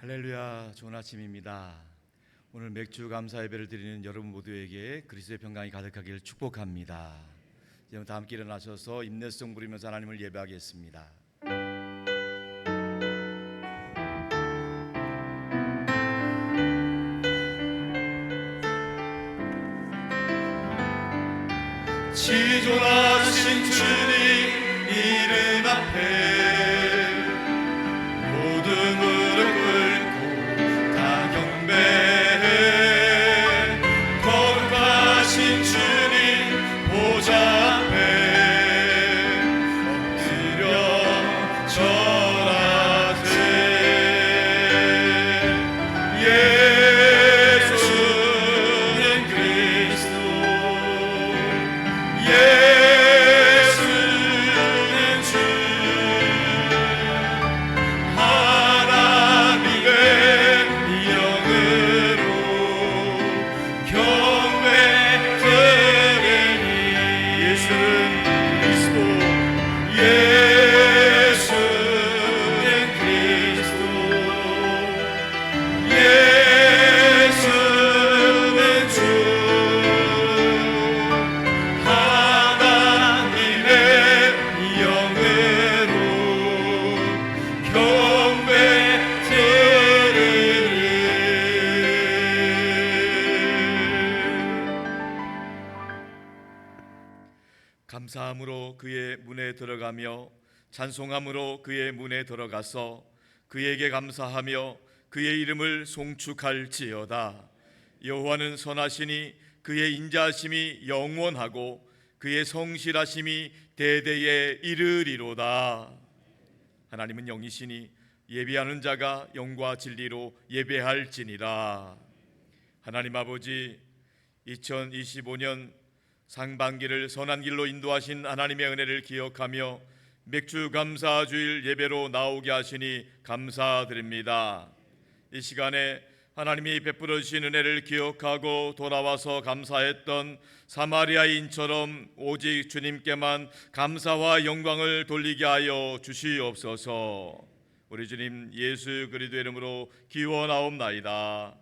할렐루야, 좋은 아침입니다. 오늘 맥주 감사 예배를 드리는 여러분 모두에게 그리스도의 평강이 가득하기를 축복합니다. 이제 다 함께 일어나셔서 인내성 부리면서 하나님을 예배하겠습니다. 지존하신 주님 이름 앞에 모든 무릎 꿇고 다 경배해. 거룩하신 주님 보좌 앞에 엎드려 절하세. 예수는 그리스도, 예수는 주, 하나님의 영으로 경배 드리니. 예수는 그리스도, 예수는 그리스도, 예수는 주, 하나님의 영으로 경배 드리니. 감사함으로 그의 문에 들어가며 찬송함으로 그의 문에 들어가서 그에게 감사하며 그의 이름을 송축할지어다. 여호와는 선하시니 그의 인자하심이 영원하고 그의 성실하심이 대대에 이르리로다. 하나님은 영이시니 예배하는 자가 영과 진리로 예배할지니라. 하나님 아버지, 2025년 상반기를 선한 길로 인도하신 하나님의 은혜를 기억하며 맥주 감사 주일 예배로 나오게 하시니 감사드립니다. 이 시간에 하나님이 베풀어 주신 은혜를 기억하고 돌아와서 감사했던 사마리아인처럼 오직 주님께만 감사와 영광을 돌리게 하여 주시옵소서. 우리 주님 예수 그리스도의 이름으로 기원하옵나이다.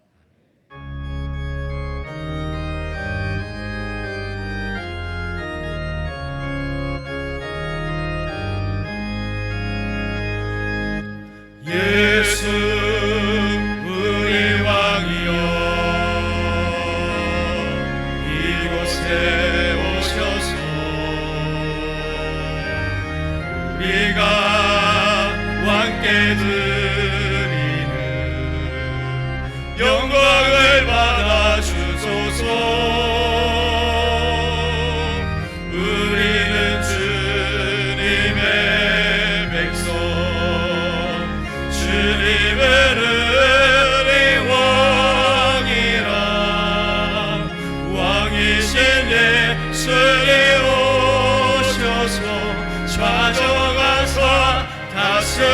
예수 우리 왕이여, 이곳에 오셔서 우리가 왕께 드리는 영광을 받아 주소서. 우리는 주님의 백성, 주님은 우리 왕이라. 왕이신 예수님 오셔서 좌정하사 다스리소서.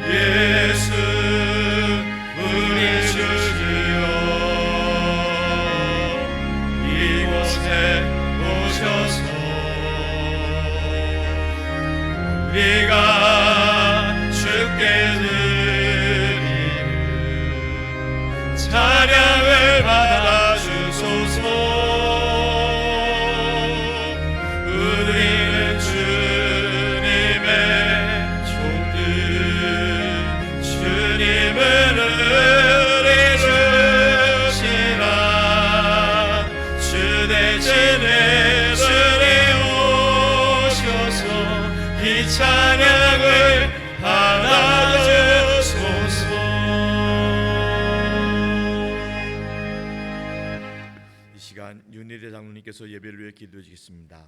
예수 우리 주시여, 이곳에 오셔서 우리가 주께 드리는 찬양을 받아 주소서. 우리는 주님의 종들, 주님은 우리 주시라. 주 대신 예수님 오셔서 이 찬양을 받아주소서. 이 시간 윤일의 장로님께서 예배를 위해 기도해 주겠습니다.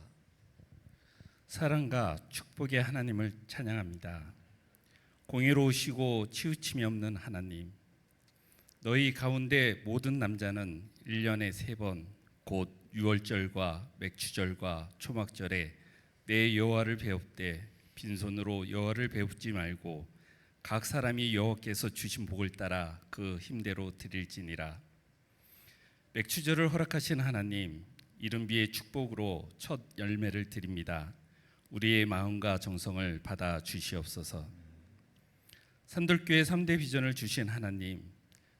사랑과 축복의 하나님을 찬양합니다. 공의로우시고 치우침이 없는 하나님, 너희 가운데 모든 남자는 1년에 3번 곧 유월절과 맥주절과 초막절에 내 여호와를 배웁되 빈손으로 여호와를 배웁지 말고 각 사람이 여호와께서 주신 복을 따라 그 힘대로 드릴지니라. 맥주절을 허락하신 하나님, 이른비의 축복으로 첫 열매를 드립니다. 우리의 마음과 정성을 받아 주시옵소서. 산돌교회 3대 비전을 주신 하나님,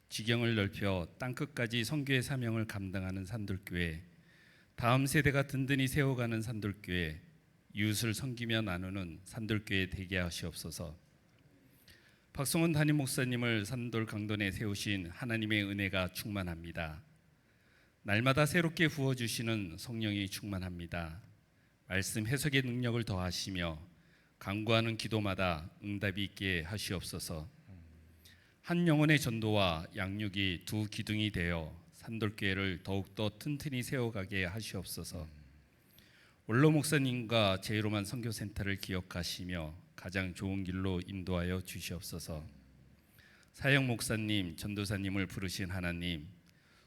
지경을 넓혀 땅끝까지 선교의 사명을 감당하는 산돌교회, 다음 세대가 든든히 세워가는 산돌교회, 이웃을 섬기며 나누는 산돌교회 되게 하시옵소서. 박성훈 담임 목사님을 산돌 강돈에 세우신 하나님의 은혜가 충만합니다. 날마다 새롭게 부어주시는 성령이 충만합니다. 말씀 해석의 능력을 더하시며 간구하는 기도마다 응답이 있게 하시옵소서. 한 영혼의 전도와 양육이 두 기둥이 되어 산돌교회를 더욱더 튼튼히 세워가게 하시옵소서. 원로 목사님과 제이로만 선교센터를 기억하시며 가장 좋은 길로 인도하여 주시옵소서. 사형 목사님, 전도사님을 부르신 하나님,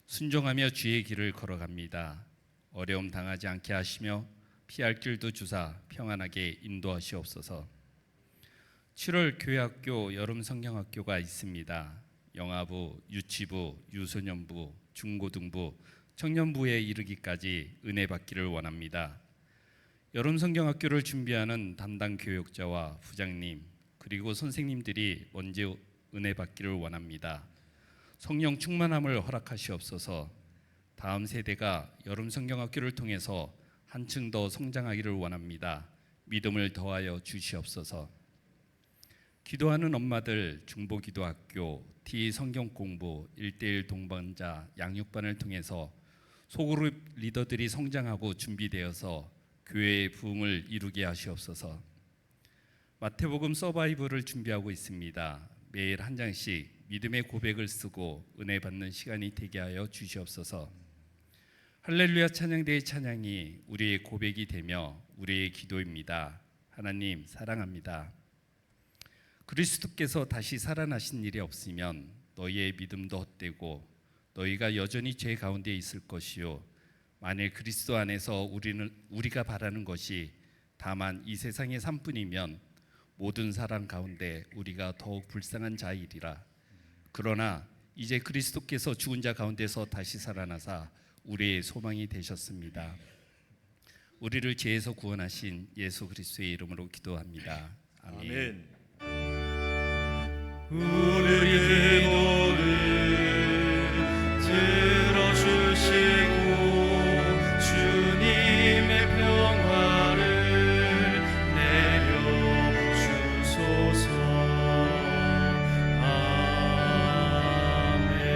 순종하며 주의 길을 걸어갑니다. 어려움 당하지 않게 하시며 피할 길도 주사 평안하게 인도하시옵소서. 7월 교회학교 여름 성경학교가 있습니다. 영아부, 유치부, 유소년부, 중고등부, 청년부에 이르기까지 은혜 받기를 원합니다. 여름 성경학교를 준비하는 담당 교육자와 부장님 그리고 선생님들이 먼저 은혜 받기를 원합니다. 성령 충만함을 허락하시옵소서. 다음 세대가 여름 성경학교를 통해서 한층 더 성장하기를 원합니다. 믿음을 더하여 주시옵소서. 기도하는 엄마들 중보기도학교, T 성경공부, 1:1 동반자 양육반을 통해서 소그룹 리더들이 성장하고 준비되어서 교회의 부흥을 이루게 하시옵소서. 마태복음 서바이벌을 준비하고 있습니다. 매일 한 장씩 믿음의 고백을 쓰고 은혜 받는 시간이 되게 하여 주시옵소서. 할렐루야 찬양대의 찬양이 우리의 고백이 되며 우리의 기도입니다. 하나님 사랑합니다. 그리스도께서 다시 살아나신 일이 없으면 너희의 믿음도 헛되고 너희가 여전히 죄 가운데 있을 것이요 만일 그리스도 안에서 우리가 바라는 것이 다만 이 세상의 삶뿐이면 모든 사람 가운데 우리가 더욱 불쌍한 자이리라. 그러나 이제 그리스도께서 죽은 자 가운데서 다시 살아나사 우리의 소망이 되셨습니다. 우리를 죄에서 구원하신 예수 그리스도의 이름으로 기도합니다. 아멘. 우리 기도를 들어주시고 주님의 평화를 내려주소서. 아멘.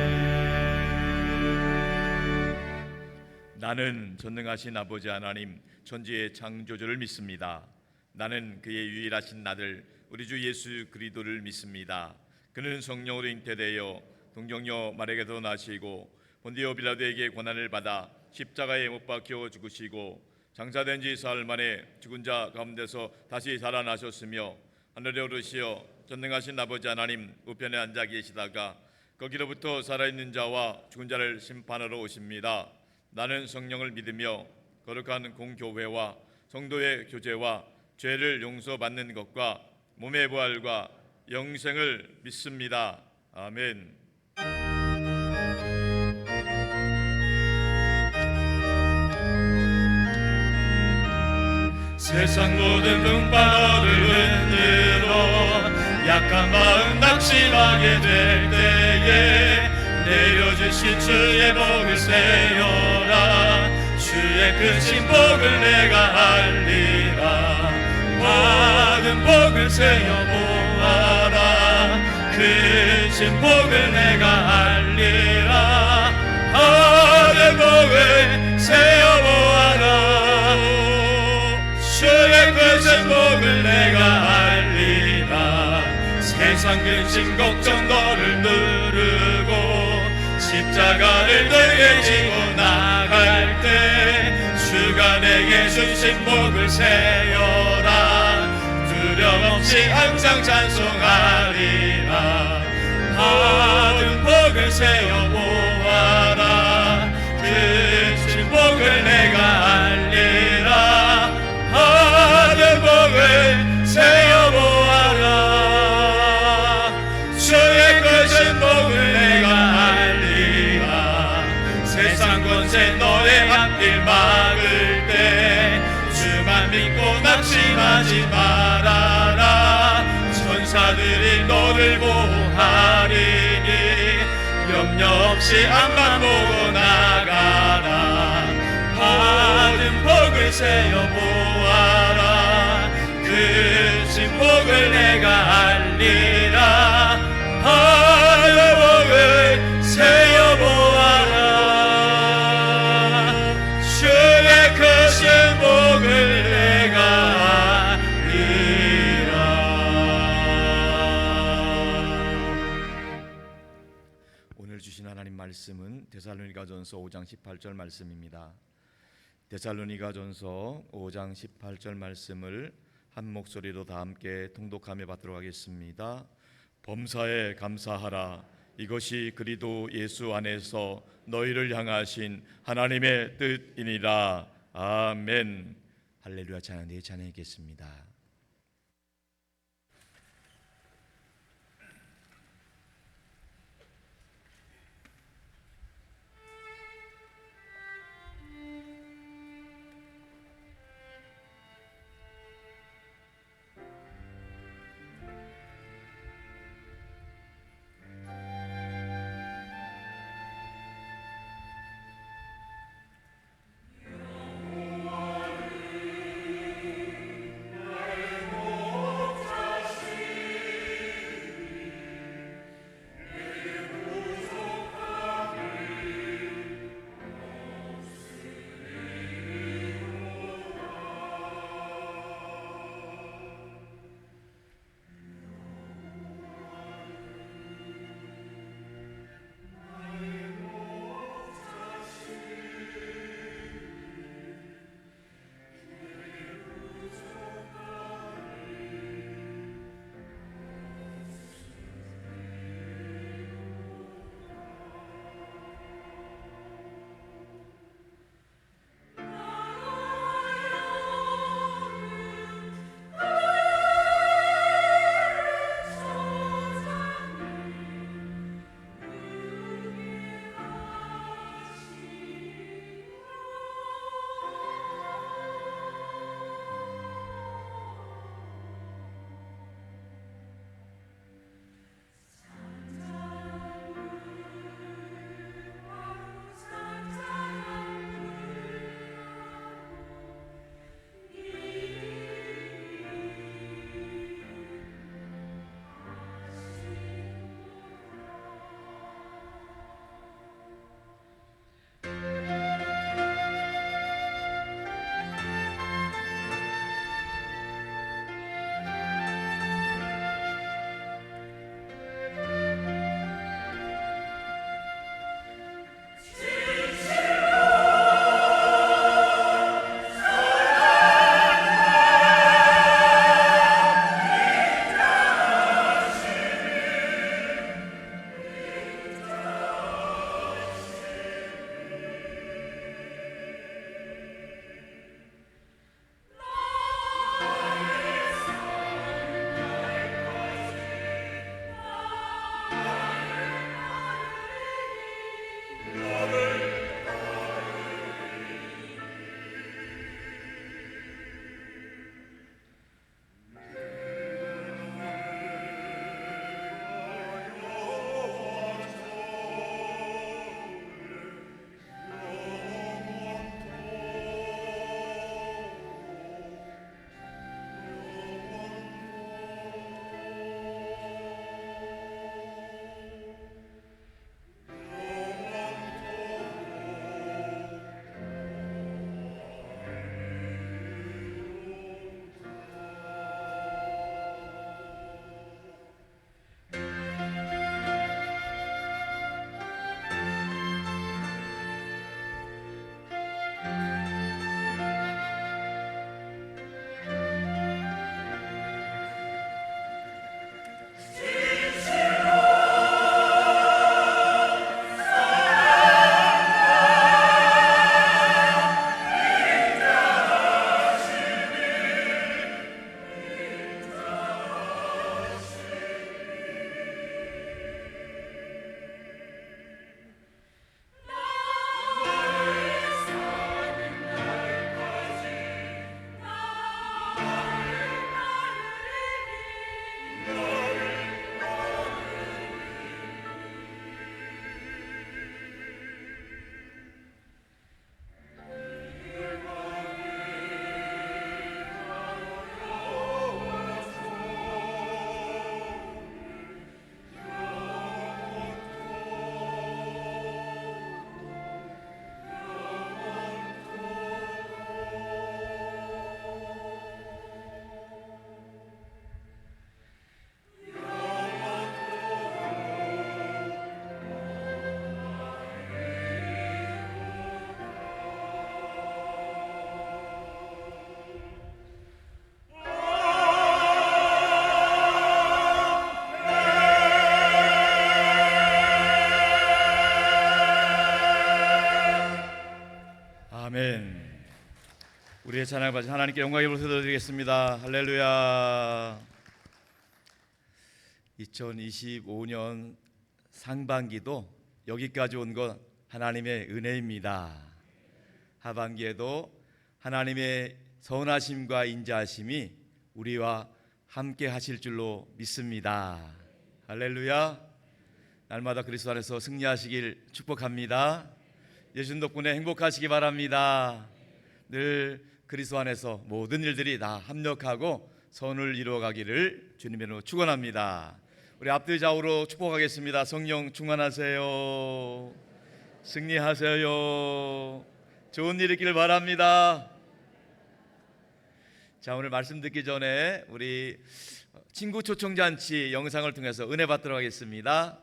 나는 전능하신 아버지 하나님 천지의 창조주를 믿습니다. 나는 그의 유일하신 아들 우리 주 예수 그리스도를 믿습니다. 그는 성령으로 잉태되어 동정녀 마리아에게서 나시고 본디오 빌라도에게 고난을 받아 십자가에 못 박혀 죽으시고 장사된 지 사흘 만에 죽은 자 가운데서 다시 살아나셨으며 하늘에 오르시어 전능하신 아버지 하나님 우편에 앉아 계시다가 거기로부터 살아있는 자와 죽은 자를 심판하러 오십니다. 나는 성령을 믿으며 거룩한 공교회와 성도의 교제와 죄를 용서받는 것과 몸의 부활과 영생을 믿습니다. 아멘. 세상 모든 눈바라를 흔들어 약한 마음 낙심하게 될 때에 내려주신 주의 복을 세어라. 주의 크신 복을 내가 알리라. 받은 복을 세어 보아라. 크신 복을 내가 알리라. 받은 복을 세어 보아라. 주의 크신 복을 내가 알리라. 세상 근심 걱정 너를 누르고 십자가를 들게 지고 나갈 때 주가 내게 주신 복을 세어라. 두려움 없이 항상 찬송하리라. 받은 복을 세어 보아라. 크신 복을 내가 알리라. 받은 복을 세어 보아라. 주의 크신 복을 내가 알리라. 세상 권세 너의 앞길 막을 때 주만 믿고 낙심하지 말아라. 천사들이 너를 보호하리니 염려 없이 앞만 보고 나가라. 받은 복을 세어 보아라. 그 진복을 내가 알리라. 받은 복을 세어 보아라. 주의 크신 복을 내가 알리라. 오늘 주신 하나님 말씀은 데살로니가전서 5장 18절 말씀입니다. 데살로니가전서 5장 18절 말씀을 한 목소리로 다 함께 통독하며 받도록 하겠습니다. 범사에 감사하라. 이것이 그리스도 예수 안에서 너희를 향하신 하나님의 뜻이니라. 아멘. 할렐루야. 찬양 네 찬양하겠습니다. 아멘. 우리의 찬양을 받으신 하나님께 영광의 불을 드리겠습니다. 할렐루야. 2025년 상반기도 여기까지 온 것 하나님의 은혜입니다. 하반기에도 하나님의 선하심과 인자하심이 우리와 함께 하실 줄로 믿습니다. 할렐루야. 날마다 그리스도 안에서 승리하시길 축복합니다. 예수님 덕분에 행복하시기 바랍니다. 늘 그리스도 안에서 모든 일들이 다 합력하고 선을 이루어가기를 주님의 이름으로 축원합니다. 우리 앞뒤 좌우로 축복하겠습니다. 성령 충만하세요. 승리하세요. 좋은 일 있기를 바랍니다. 자, 오늘 말씀 듣기 전에 우리 친구 초청잔치 영상을 통해서 은혜 받도록 하겠습니다.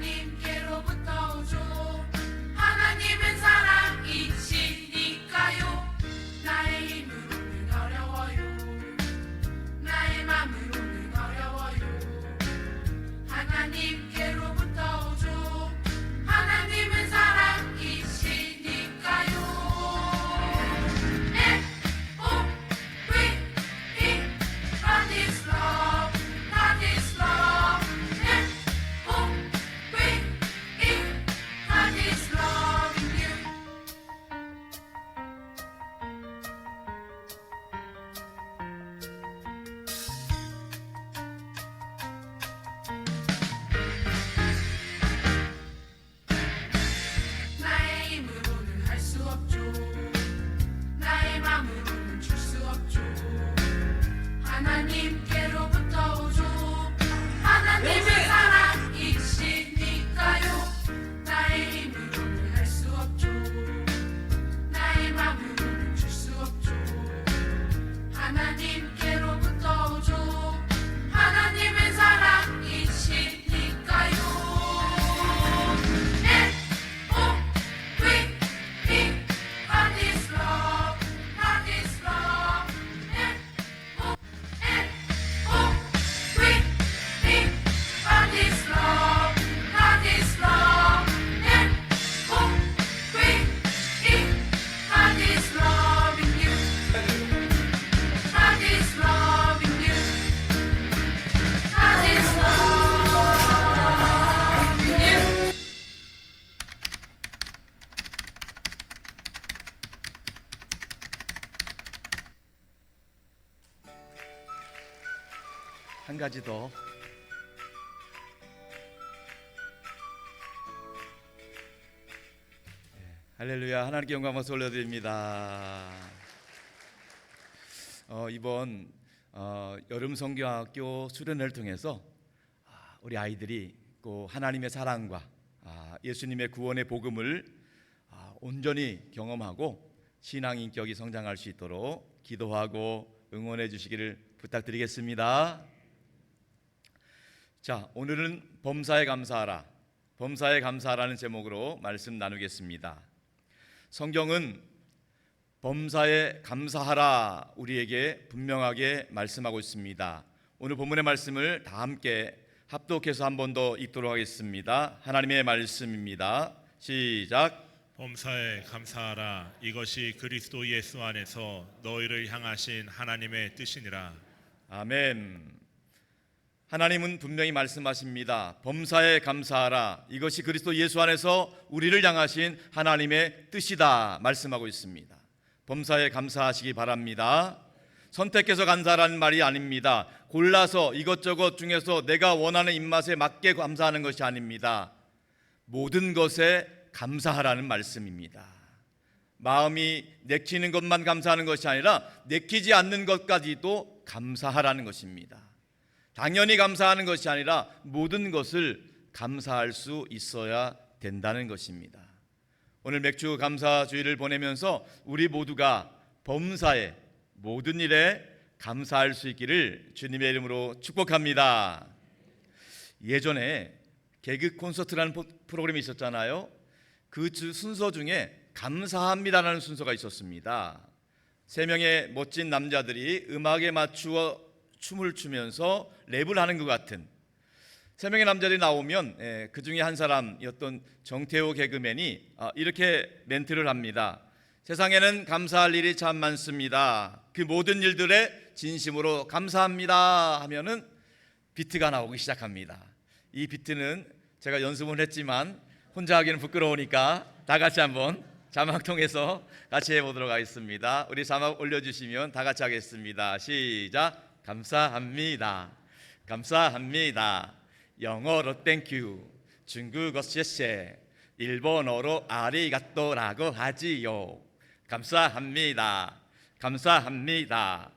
하나님께로부터 오죠. 하나님은 사랑이시니까요. 나의 힘으로는 어려워요. 나의 마음으로는 어려워요. 하나님께로부터 오죠. 하나님은 사랑이시니까요. F-O-V-E God is love, God is love. F-O-V-E God is loving you. 나의 힘으로는 할 수 없죠. 나의 마음으로는 줄 수 없죠. 하나님께로부터 오죠. 하나님은 사랑이시니까요. 나의 힘으로는 할 수 없죠. 나의 마음으로는 줄 수 없죠. 하나님께로부터 오죠. 하나님은 사랑이시니까요. F-O-V-E God is love, God is love. F-O-V-E God is love, God is love. F-O-V-E God is loving you. God is loving you. God is loving you. 한 가지 더. 할렐루야. 하나님께 영광 박수 올려드립니다. 이번 여름 성경학교 수련회를 통해서 우리 아이들이 꼭 하나님의 사랑과 예수님의 구원의 복음을 온전히 경험하고 신앙 인격이 성장할 수 있도록 기도하고 응원해 주시기를 부탁드리겠습니다. 자, 오늘은 범사에 감사하라, 범사에 감사하라는 제목으로 말씀 나누겠습니다. 성경은 범사에 감사하라 우리에게 분명하게 말씀하고 있습니다. 오늘 본문의 말씀을 다 함께 합독해서 한 번 더 읽도록 하겠습니다. 하나님의 말씀입니다. 시작. 범사에 감사하라. 이것이 그리스도 예수 안에서 너희를 향하신 하나님의 뜻이니라. 아멘. 하나님은 분명히 말씀하십니다. 범사에 감사하라. 이것이 그리스도 예수 안에서 우리를 향하신 하나님의 뜻이다 말씀하고 있습니다. 범사에 감사하시기 바랍니다. 선택해서 감사하라는 말이 아닙니다. 골라서 이것저것 중에서 내가 원하는 입맛에 맞게 감사하는 것이 아닙니다. 모든 것에 감사하라는 말씀입니다. 마음이 내키는 것만 감사하는 것이 아니라 내키지 않는 것까지도 감사하라는 것입니다. 당연히 감사하는 것이 아니라 모든 것을 감사할 수 있어야 된다는 것입니다. 오늘 맥주 감사 주일을 보내면서 우리 모두가 범사에 모든 일에 감사할 수 있기를 주님의 이름으로 축복합니다. 예전에 개그 콘서트라는 프로그램이 있었잖아요. 그 순서 중에 감사합니다라는 순서가 있었습니다. 3명의 멋진 남자들이 음악에 맞추어 춤을 추면서 랩을 하는 것 같은 3명의 남자들이 나오면 그 중에 한 사람이었던 정태호 개그맨이 이렇게 멘트를 합니다. 세상에는 감사할 일이 참 많습니다. 그 모든 일들에 진심으로 감사합니다 하면은 비트가 나오기 시작합니다. 이 비트는 제가 연습은 했지만 혼자 하기는 부끄러우니까 다 같이 한번 자막 통해서 같이 해보도록 하겠습니다. 우리 자막 올려주시면 다 같이 하겠습니다. 시작. 감사합니다. 감사합니다. 영어로 땡큐, 중국어 셰셰, 일본어로 아리가또라고 하지요. 감사합니다. 감사합니다.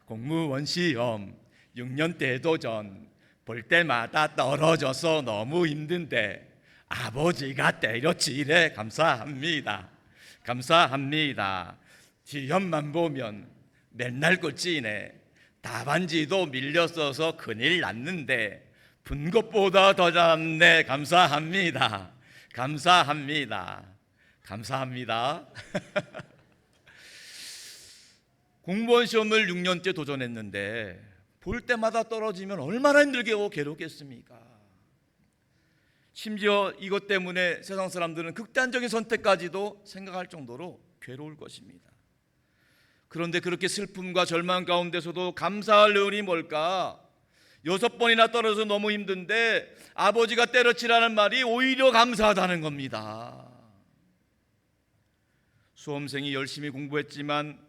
공무원 시험 6년 때 도전, 볼 때마다 떨어져서 너무 힘든데 아버지가 때려치래. 감사합니다. 감사합니다. 시험만 보면 맨날 꼴찌네. 답안지도 밀렸어서 큰일 났는데 분 것보다 더 잘났네. 감사합니다. 감사합니다. 감사합니다. 공무원 시험을 6년째 도전했는데 볼 때마다 떨어지면 얼마나 힘들고 괴롭겠습니까? 심지어 이것 때문에 세상 사람들은 극단적인 선택까지도 생각할 정도로 괴로울 것입니다. 그런데 그렇게 슬픔과 절망 가운데서도 감사할 의원이 뭘까? 6번이나 떨어져서 너무 힘든데 아버지가 때려치라는 말이 오히려 감사하다는 겁니다. 수험생이 열심히 공부했지만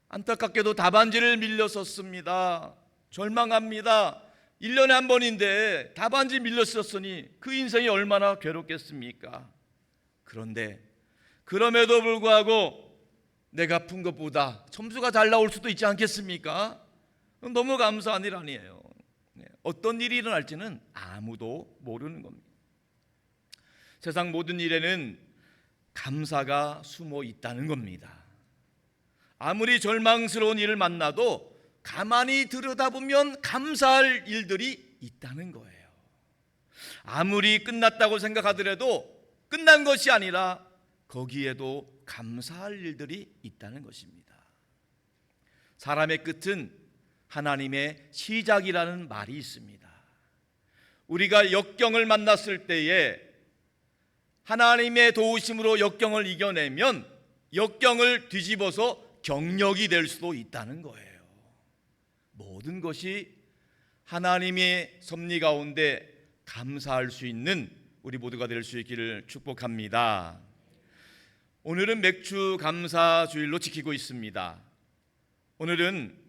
안타깝게도 답안지를 밀렸었습니다. 절망합니다. 1년에 한 번인데 답안지 밀렸었으니 그 인생이 얼마나 괴롭겠습니까? 그런데 그럼에도 불구하고 내가 푼 것보다 점수가 잘 나올 수도 있지 않겠습니까? 너무 감사한 일 아니에요. 어떤 일이 일어날지는 아무도 모르는 겁니다. 세상 모든 일에는 감사가 숨어 있다는 겁니다. 아무리 절망스러운 일을 만나도 가만히 들여다보면 감사할 일들이 있다는 거예요. 아무리 끝났다고 생각하더라도 끝난 것이 아니라 거기에도 감사할 일들이 있다는 것입니다. 사람의 끝은 하나님의 시작이라는 말이 있습니다. 우리가 역경을 만났을 때에 하나님의 도우심으로 역경을 이겨내면 역경을 뒤집어서 경력이 될 수도 있다는 거예요. 모든 것이 하나님의 섭리 가운데 감사할 수 있는 우리 모두가 될 수 있기를 축복합니다. 오늘은 맥주 감사 주일로 지키고 있습니다. 오늘은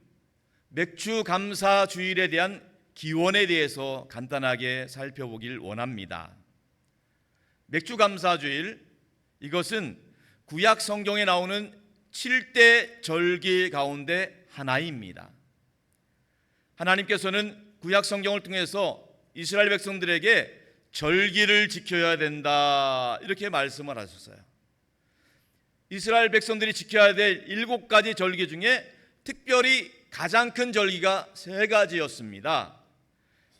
맥주 감사 주일에 대한 기원에 대해서 간단하게 살펴보길 원합니다. 맥주 감사 주일, 이것은 구약 성경에 나오는 7대 절기 가운데 하나입니다. 하나님께서는 구약 성경을 통해서 이스라엘 백성들에게 절기를 지켜야 된다 이렇게 말씀을 하셨어요. 이스라엘 백성들이 지켜야 될 7가지 절기 중에 특별히 가장 큰 절기가 3가지였습니다.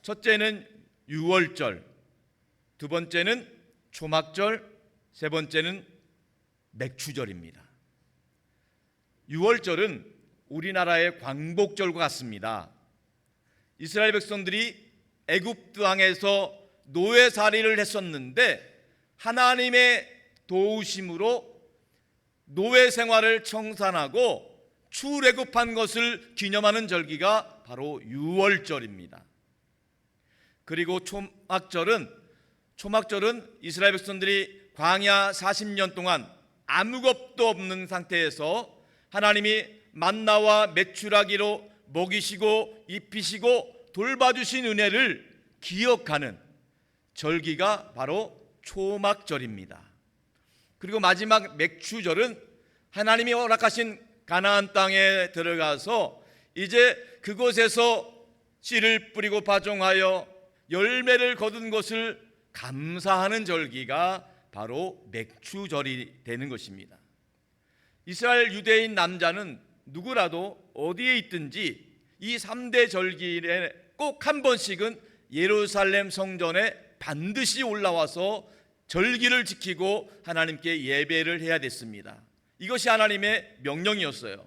첫째는 유월절, 두 번째는 초막절, 세 번째는 맥주절입니다. 유월절은 우리나라의 광복절과 같습니다. 이스라엘 백성들이 애굽 땅에서 노예살이를 했었는데 하나님의 도우심으로 노예 생활을 청산하고 출애굽한 것을 기념하는 절기가 바로 유월절입니다. 그리고 초막절은 이스라엘 백성들이 광야 40년 동안 아무것도 없는 상태에서 하나님이 만나와 메추라기로 먹이시고 입히시고 돌봐주신 은혜를 기억하는 절기가 바로 초막절입니다. 그리고 마지막 맥주절은 하나님이 허락하신 가나안 땅에 들어가서 이제 그곳에서 씨를 뿌리고 파종하여 열매를 거둔 것을 감사하는 절기가 바로 맥주절이 되는 것입니다. 이스라엘 유대인 남자는 누구라도 어디에 있든지 이 3대 절기에 꼭 한 번씩은 예루살렘 성전에 반드시 올라와서 절기를 지키고 하나님께 예배를 해야 됐습니다. 이것이 하나님의 명령이었어요.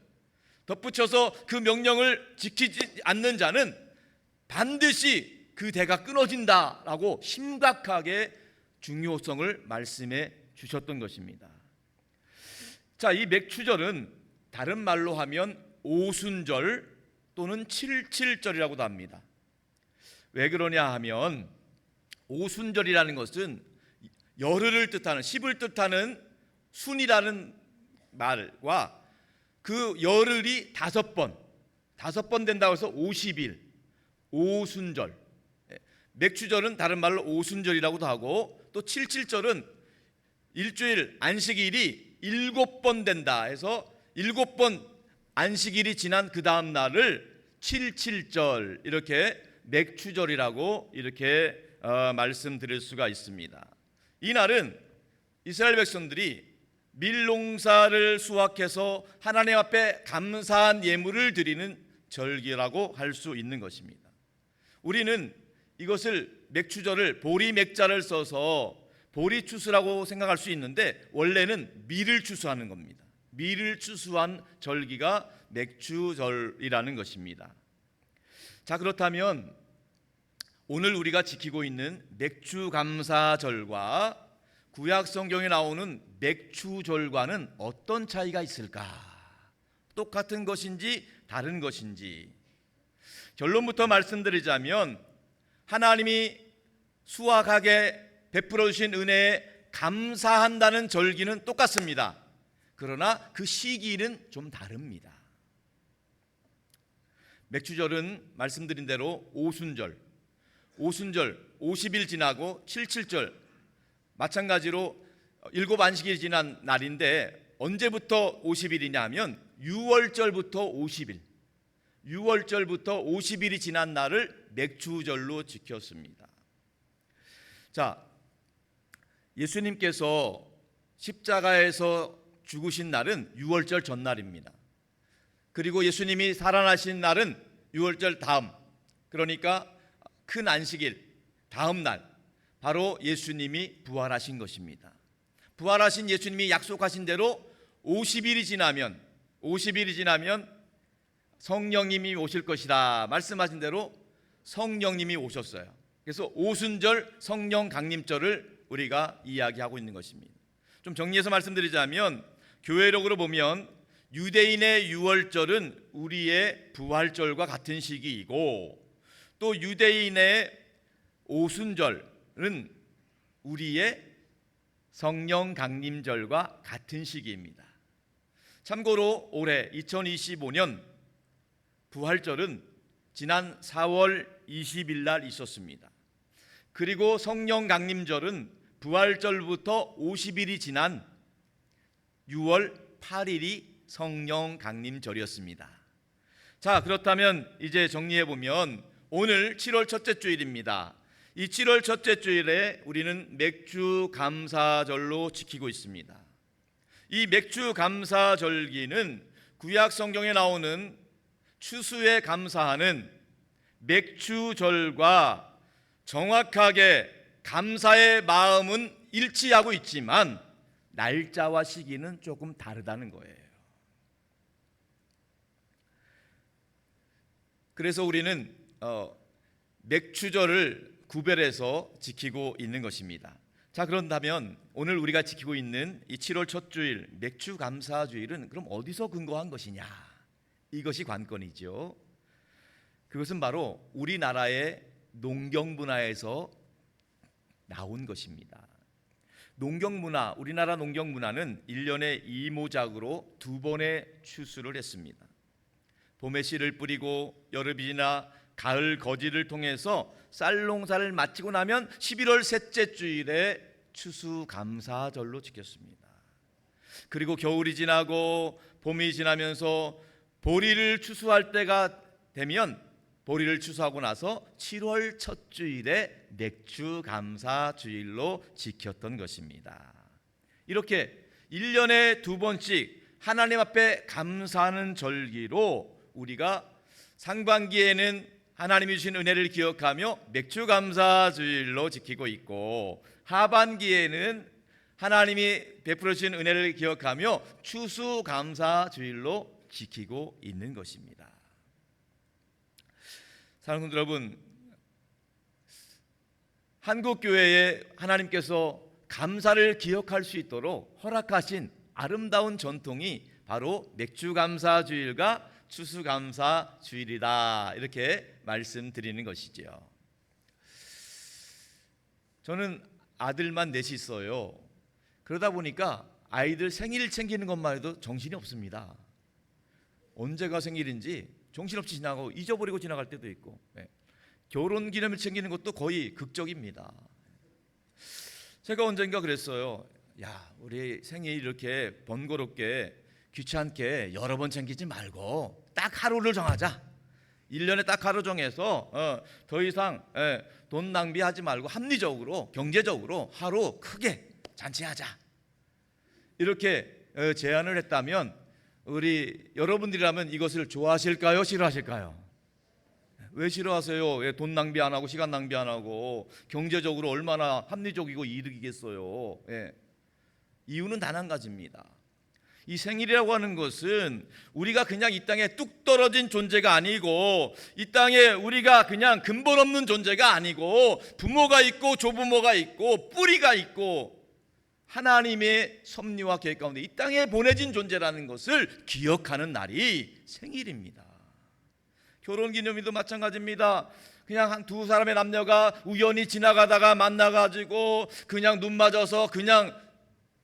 덧붙여서 그 명령을 지키지 않는 자는 반드시 그 대가 끊어진다라고 심각하게 중요성을 말씀해 주셨던 것입니다. 자, 이 맥추절은 다른 말로 하면 오순절 또는 칠칠절이라고도 합니다. 왜 그러냐 하면 오순절이라는 것은 열흘을 뜻하는, 10을 뜻하는 순이라는 말과 그 열흘이 5번 된다고 해서 50일, 오순절. 맥추절은 다른 말로 오순절이라고도 하고, 또 칠칠절은 일주일 안식일이 7번 된다 해서 7번 안식일이 지난 그 다음 날을 칠칠절, 이렇게 맥추절이라고 이렇게 말씀드릴 수가 있습니다. 이 날은 이스라엘 백성들이 밀농사를 수확해서 하나님 앞에 감사한 예물을 드리는 절기라고 할 수 있는 것입니다. 우리는 이것을 맥추절을 보리맥자를 써서 보리추수라고 생각할 수 있는데 원래는 밀을 추수하는 겁니다. 밀을 추수한 절기가 맥추절이라는 것입니다. 자, 그렇다면 오늘 우리가 지키고 있는 맥추감사절과 구약 성경에 나오는 맥추절과는 어떤 차이가 있을까? 똑같은 것인지 다른 것인지. 결론부터 말씀드리자면 하나님이 수확하게 베풀어 주신 은혜에 감사한다는 절기는 똑같습니다. 그러나 그 시기는 좀 다릅니다. 맥추절은 말씀드린 대로 오순절 50일 지나고 칠칠절 마찬가지로 7안식일이 지난 날인데 언제부터 50일이냐 하면 6월절부터 50일 6월절부터 50일이 지난 날을 맥추절로 지켰습니다. 자, 예수님께서 십자가에서 죽으신 날은 6월절 전날입니다. 그리고 예수님이 살아나신 날은 6월절 다음, 그러니까 큰 안식일 다음 날, 바로 예수님이 부활하신 것입니다. 부활하신 예수님이 약속하신 대로 50일이 지나면 성령님이 오실 것이다 말씀하신 대로 성령님이 오셨어요. 그래서 오순절 성령 강림절을 우리가 이야기하고 있는 것입니다. 좀 정리해서 말씀드리자면 교회력으로 보면 유대인의 6월절은 우리의 부활절과 같은 시기이고, 또 유대인의 오순절은 우리의 성령 강림절과 같은 시기입니다. 참고로 올해 2025년 부활절은 지난 4월 20일 날 있었습니다. 그리고 성령 강림절은 부활절부터 50일이 지난 6월 8일이 성령 강림절이었습니다. 자, 그렇다면 이제 정리해 보면 오늘 7월 첫째 주일입니다. 이 7월 첫째 주일에 우리는 맥주 감사절로 지키고 있습니다. 이 맥주 감사절기는 구약 성경에 나오는 추수에 감사하는 맥추절과 정확하게 감사의 마음은 일치하고 있지만 날짜와 시기는 조금 다르다는 거예요. 그래서 우리는 맥추절을 구별해서 지키고 있는 것입니다. 자, 그런다면 오늘 우리가 지키고 있는 이 7월 첫 주일 맥추감사주일은 그럼 어디서 근거한 것이냐? 이것이 관건이죠. 그것은 바로 우리나라의 농경문화에서 나온 것입니다. 농경문화, 우리나라 농경문화는 1년에 이모작으로 2번의 추수를 했습니다. 봄에 씨를 뿌리고 여름이 지나 가을 거지를 통해서 쌀농사를 마치고 나면 11월 셋째 주일에 추수감사절로 지켰습니다. 그리고 겨울이 지나고 봄이 지나면서 보리를 추수할 때가 되면 보리를 추수하고 나서 7월 첫 주일에 맥추감사주일로 지켰던 것입니다. 이렇게 1년에 2번씩 하나님 앞에 감사하는 절기로 우리가 상반기에는 하나님이 주신 은혜를 기억하며 맥주 감사 주일로 지키고 있고, 하반기에는 하나님이 베풀어 주신 은혜를 기억하며 추수 감사 주일로 지키고 있는 것입니다. 사랑하는 여러분, 한국 교회에 하나님께서 감사를 기억할 수 있도록 허락하신 아름다운 전통이 바로 맥주 감사 주일과 추수 감사 주일이다, 이렇게 말씀드리는 것이지요. 저는 아들만 넷이 있어요. 그러다 보니까 아이들 생일 챙기는 것만 해도 정신이 없습니다. 언제가 생일인지 정신없이 지나가고 잊어버리고 지나갈 때도 있고, 결혼 기념일 챙기는 것도 거의 극적입니다. 제가 언젠가 그랬어요. 야, 우리 생일 이렇게 번거롭게 귀찮게 여러 번 챙기지 말고 딱 하루를 정하자. 1년에 딱 하루 정해서 더 이상 돈 낭비하지 말고 합리적으로, 경제적으로 하루 크게 잔치하자, 이렇게 제안을 했다면 우리 여러분들이라면 이것을 좋아하실까요? 싫어하실까요? 왜 싫어하세요? 왜 돈 낭비 안 하고 시간 낭비 안 하고 경제적으로 얼마나 합리적이고 이득이겠어요? 이유는 단 한 가지입니다. 이 생일이라고 하는 것은 우리가 그냥 이 땅에 뚝 떨어진 존재가 아니고, 이 땅에 우리가 그냥 근본 없는 존재가 아니고, 부모가 있고 조부모가 있고 뿌리가 있고 하나님의 섭리와 계획 가운데 이 땅에 보내진 존재라는 것을 기억하는 날이 생일입니다. 결혼기념일도 마찬가지입니다. 그냥 한 두 사람의 남녀가 우연히 지나가다가 만나가지고 그냥 눈 맞아서 그냥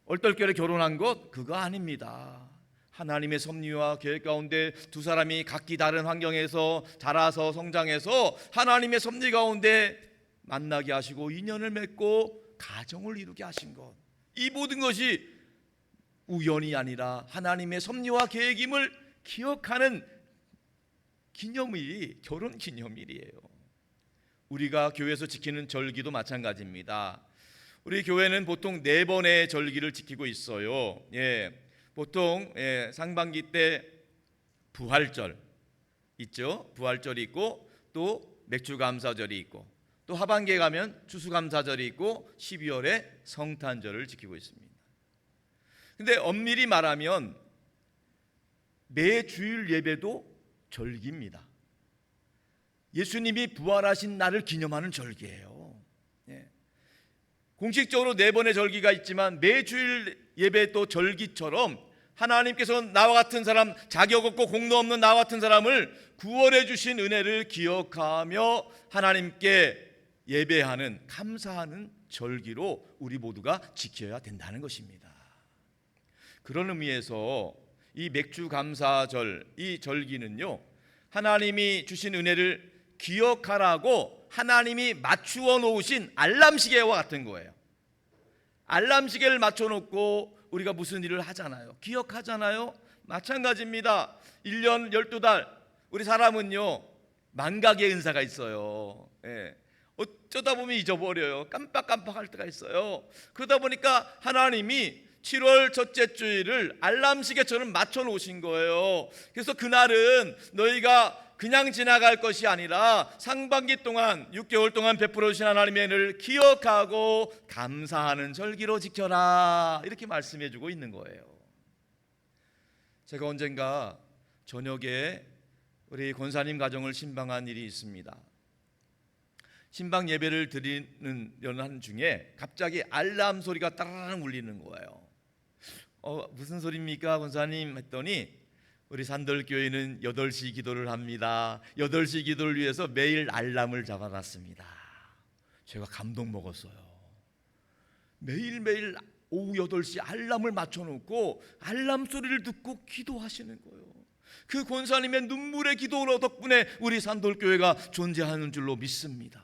얼떨결에 결혼한 것, 그거 아닙니다. 하나님의 섭리와 계획 가운데 두 사람이 각기 다른 환경에서 자라서 성장해서 하나님의 섭리 가운데 만나게 하시고 인연을 맺고 가정을 이루게 하신 것, 이 모든 것이 우연이 아니라 하나님의 섭리와 계획임을 기억하는 기념일이 결혼 기념일이에요. 우리가 교회에서 지키는 절기도 마찬가지입니다. 우리 교회는 보통 4번의 절기를 지키고 있어요. 보통 상반기 때 부활절 있죠. 부활절이 있고 또 맥주감사절이 있고, 또 하반기에 가면 추수감사절이 있고 12월에 성탄절을 지키고 있습니다. 근데 엄밀히 말하면 매 주일 예배도 절기입니다. 예수님이 부활하신 날을 기념하는 절기예요. 공식적으로 4번의 절기가 있지만 매주일 예배도 절기처럼 하나님께서 나와 같은 사람, 자격 없고 공로 없는 나와 같은 사람을 구원해 주신 은혜를 기억하며 하나님께 예배하는, 감사하는 절기로 우리 모두가 지켜야 된다는 것입니다. 그런 의미에서 이 맥주감사절, 이 절기는요, 하나님이 주신 은혜를 기억하라고 하나님이 맞추어 놓으신 알람시계와 같은 거예요. 알람시계를 맞춰 놓고 우리가 무슨 일을 하잖아요. 기억하잖아요. 마찬가지입니다. 1년 12달 우리 사람은요, 만각의 은사가 있어요. 어쩌다 보면 잊어버려요. 깜빡깜빡할 때가 있어요. 그러다 보니까 하나님이 7월 첫째 주일을 알람시계처럼 맞춰 놓으신 거예요. 그래서 그날은 너희가 그냥 지나갈 것이 아니라 상반기 동안 6개월 동안 베풀어 주신 하나님의 은혜를 기억하고 감사하는 절기로 지켜라, 이렇게 말씀해 주고 있는 거예요. 제가 언젠가 저녁에 우리 권사님 가정을 신방한 일이 있습니다. 신방 예배를 드리는 중에 갑자기 알람 소리가 따라랑 울리는 거예요. 무슨 소리입니까 권사님 했더니, 우리 산돌교회는 8시 기도를 합니다. 8시 기도를 위해서 매일 알람을 잡아놨습니다. 제가 감동 먹었어요. 매일매일 오후 8시 알람을 맞춰놓고 알람 소리를 듣고 기도하시는 거예요. 그 권사님의 눈물의 기도 덕분에 우리 산돌교회가 존재하는 줄로 믿습니다.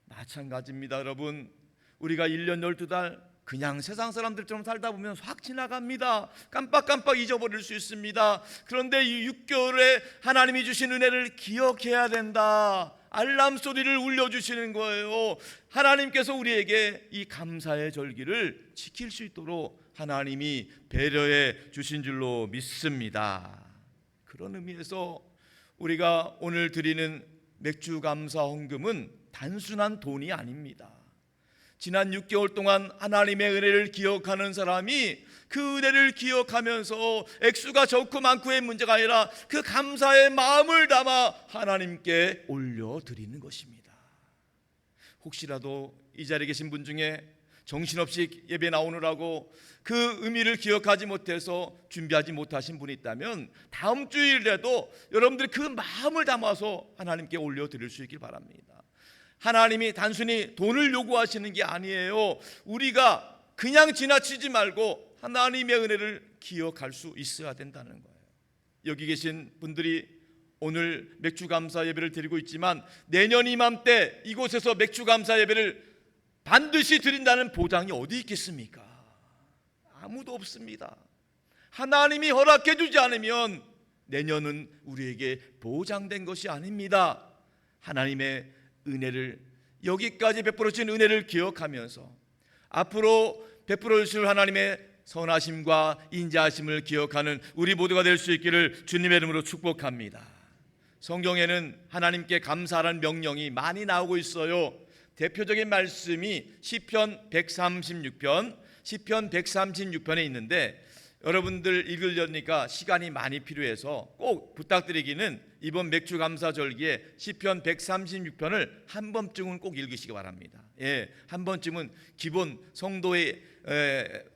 마찬가지입니다. 여러분, 우리가 1년 12달 그냥 세상 사람들처럼 살다 보면 확 지나갑니다. 깜빡깜빡 잊어버릴 수 있습니다. 그런데 이 6개월에 하나님이 주신 은혜를 기억해야 된다. 알람 소리를 울려주시는 거예요. 하나님께서 우리에게 이 감사의 절기를 지킬 수 있도록 하나님이 배려해 주신 줄로 믿습니다. 그런 의미에서 우리가 오늘 드리는 맥주 감사 헌금은 단순한 돈이 아닙니다. 지난 6개월 동안 하나님의 은혜를 기억하는 사람이 그 은혜를 기억하면서 액수가 적고 많고의 문제가 아니라 그 감사의 마음을 담아 하나님께 올려드리는 것입니다. 혹시라도 이 자리에 계신 분 중에 정신없이 예배 나오느라고 그 의미를 기억하지 못해서 준비하지 못하신 분이 있다면 다음 주일에도 여러분들이 그 마음을 담아서 하나님께 올려드릴 수 있길 바랍니다. 하나님이 단순히 돈을 요구하시는 게 아니에요. 우리가 그냥 지나치지 말고 하나님의 은혜를 기억할 수 있어야 된다는 거예요. 여기 계신 분들이 오늘 맥주 감사 예배를 드리고 있지만 내년 이맘때 이곳에서 맥주 감사 예배를 반드시 드린다는 보장이 어디 있겠습니까? 아무도 없습니다. 하나님이 허락해 주지 않으면 내년은 우리에게 보장된 것이 아닙니다. 하나님의 은혜를, 여기까지 베풀어 주신 은혜를 기억하면서 앞으로 베풀어 주실 하나님의 선하심과 인자하심을 기억하는 우리 모두가 될 수 있기를 주님의 이름으로 축복합니다. 성경에는 하나님께 감사하라는 명령이 많이 나오고 있어요. 대표적인 말씀이 시편 136편에 있는데 여러분들 읽으려니까 시간이 많이 필요해서 꼭 부탁드리기는 이번 맥주 감사 절기에 시편 136편을 한 번쯤은 꼭 읽으시기 바랍니다. 예, 한 번쯤은 기본 성도의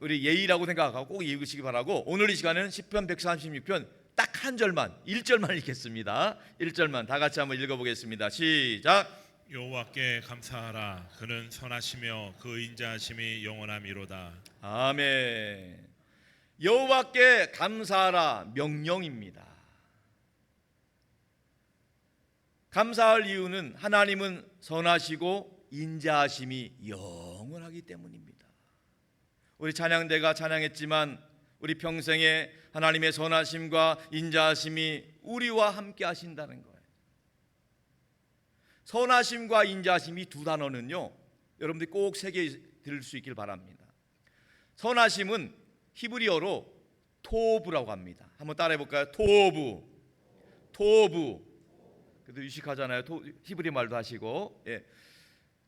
우리 예의라고 생각하고 꼭 읽으시기 바라고, 오늘 이 시간에는 시편 136편 딱 한 절만, 1절만 읽겠습니다. 1절만 다 같이 한번 읽어보겠습니다. 시작. 여호와께 감사하라. 그는 선하시며 그 인자하심이 영원함이로다. 아멘. 여호와께 감사하라 명령입니다. 감사할 이유는 하나님은 선하시고 인자하심이 영원하기 때문입니다. 우리 찬양대가 찬양했지만 우리 평생에 하나님의 선하심과 인자하심이 우리와 함께 하신다는 거예요. 선하심과 인자하심이 두 단어는요, 여러분들이 꼭 새겨 들을 수 있길 바랍니다. 선하심은 히브리어로 토부라고 합니다. 한번 따라해 볼까요? 토부. 그래도 유식하잖아요. 히브리 말도 하시고. 예.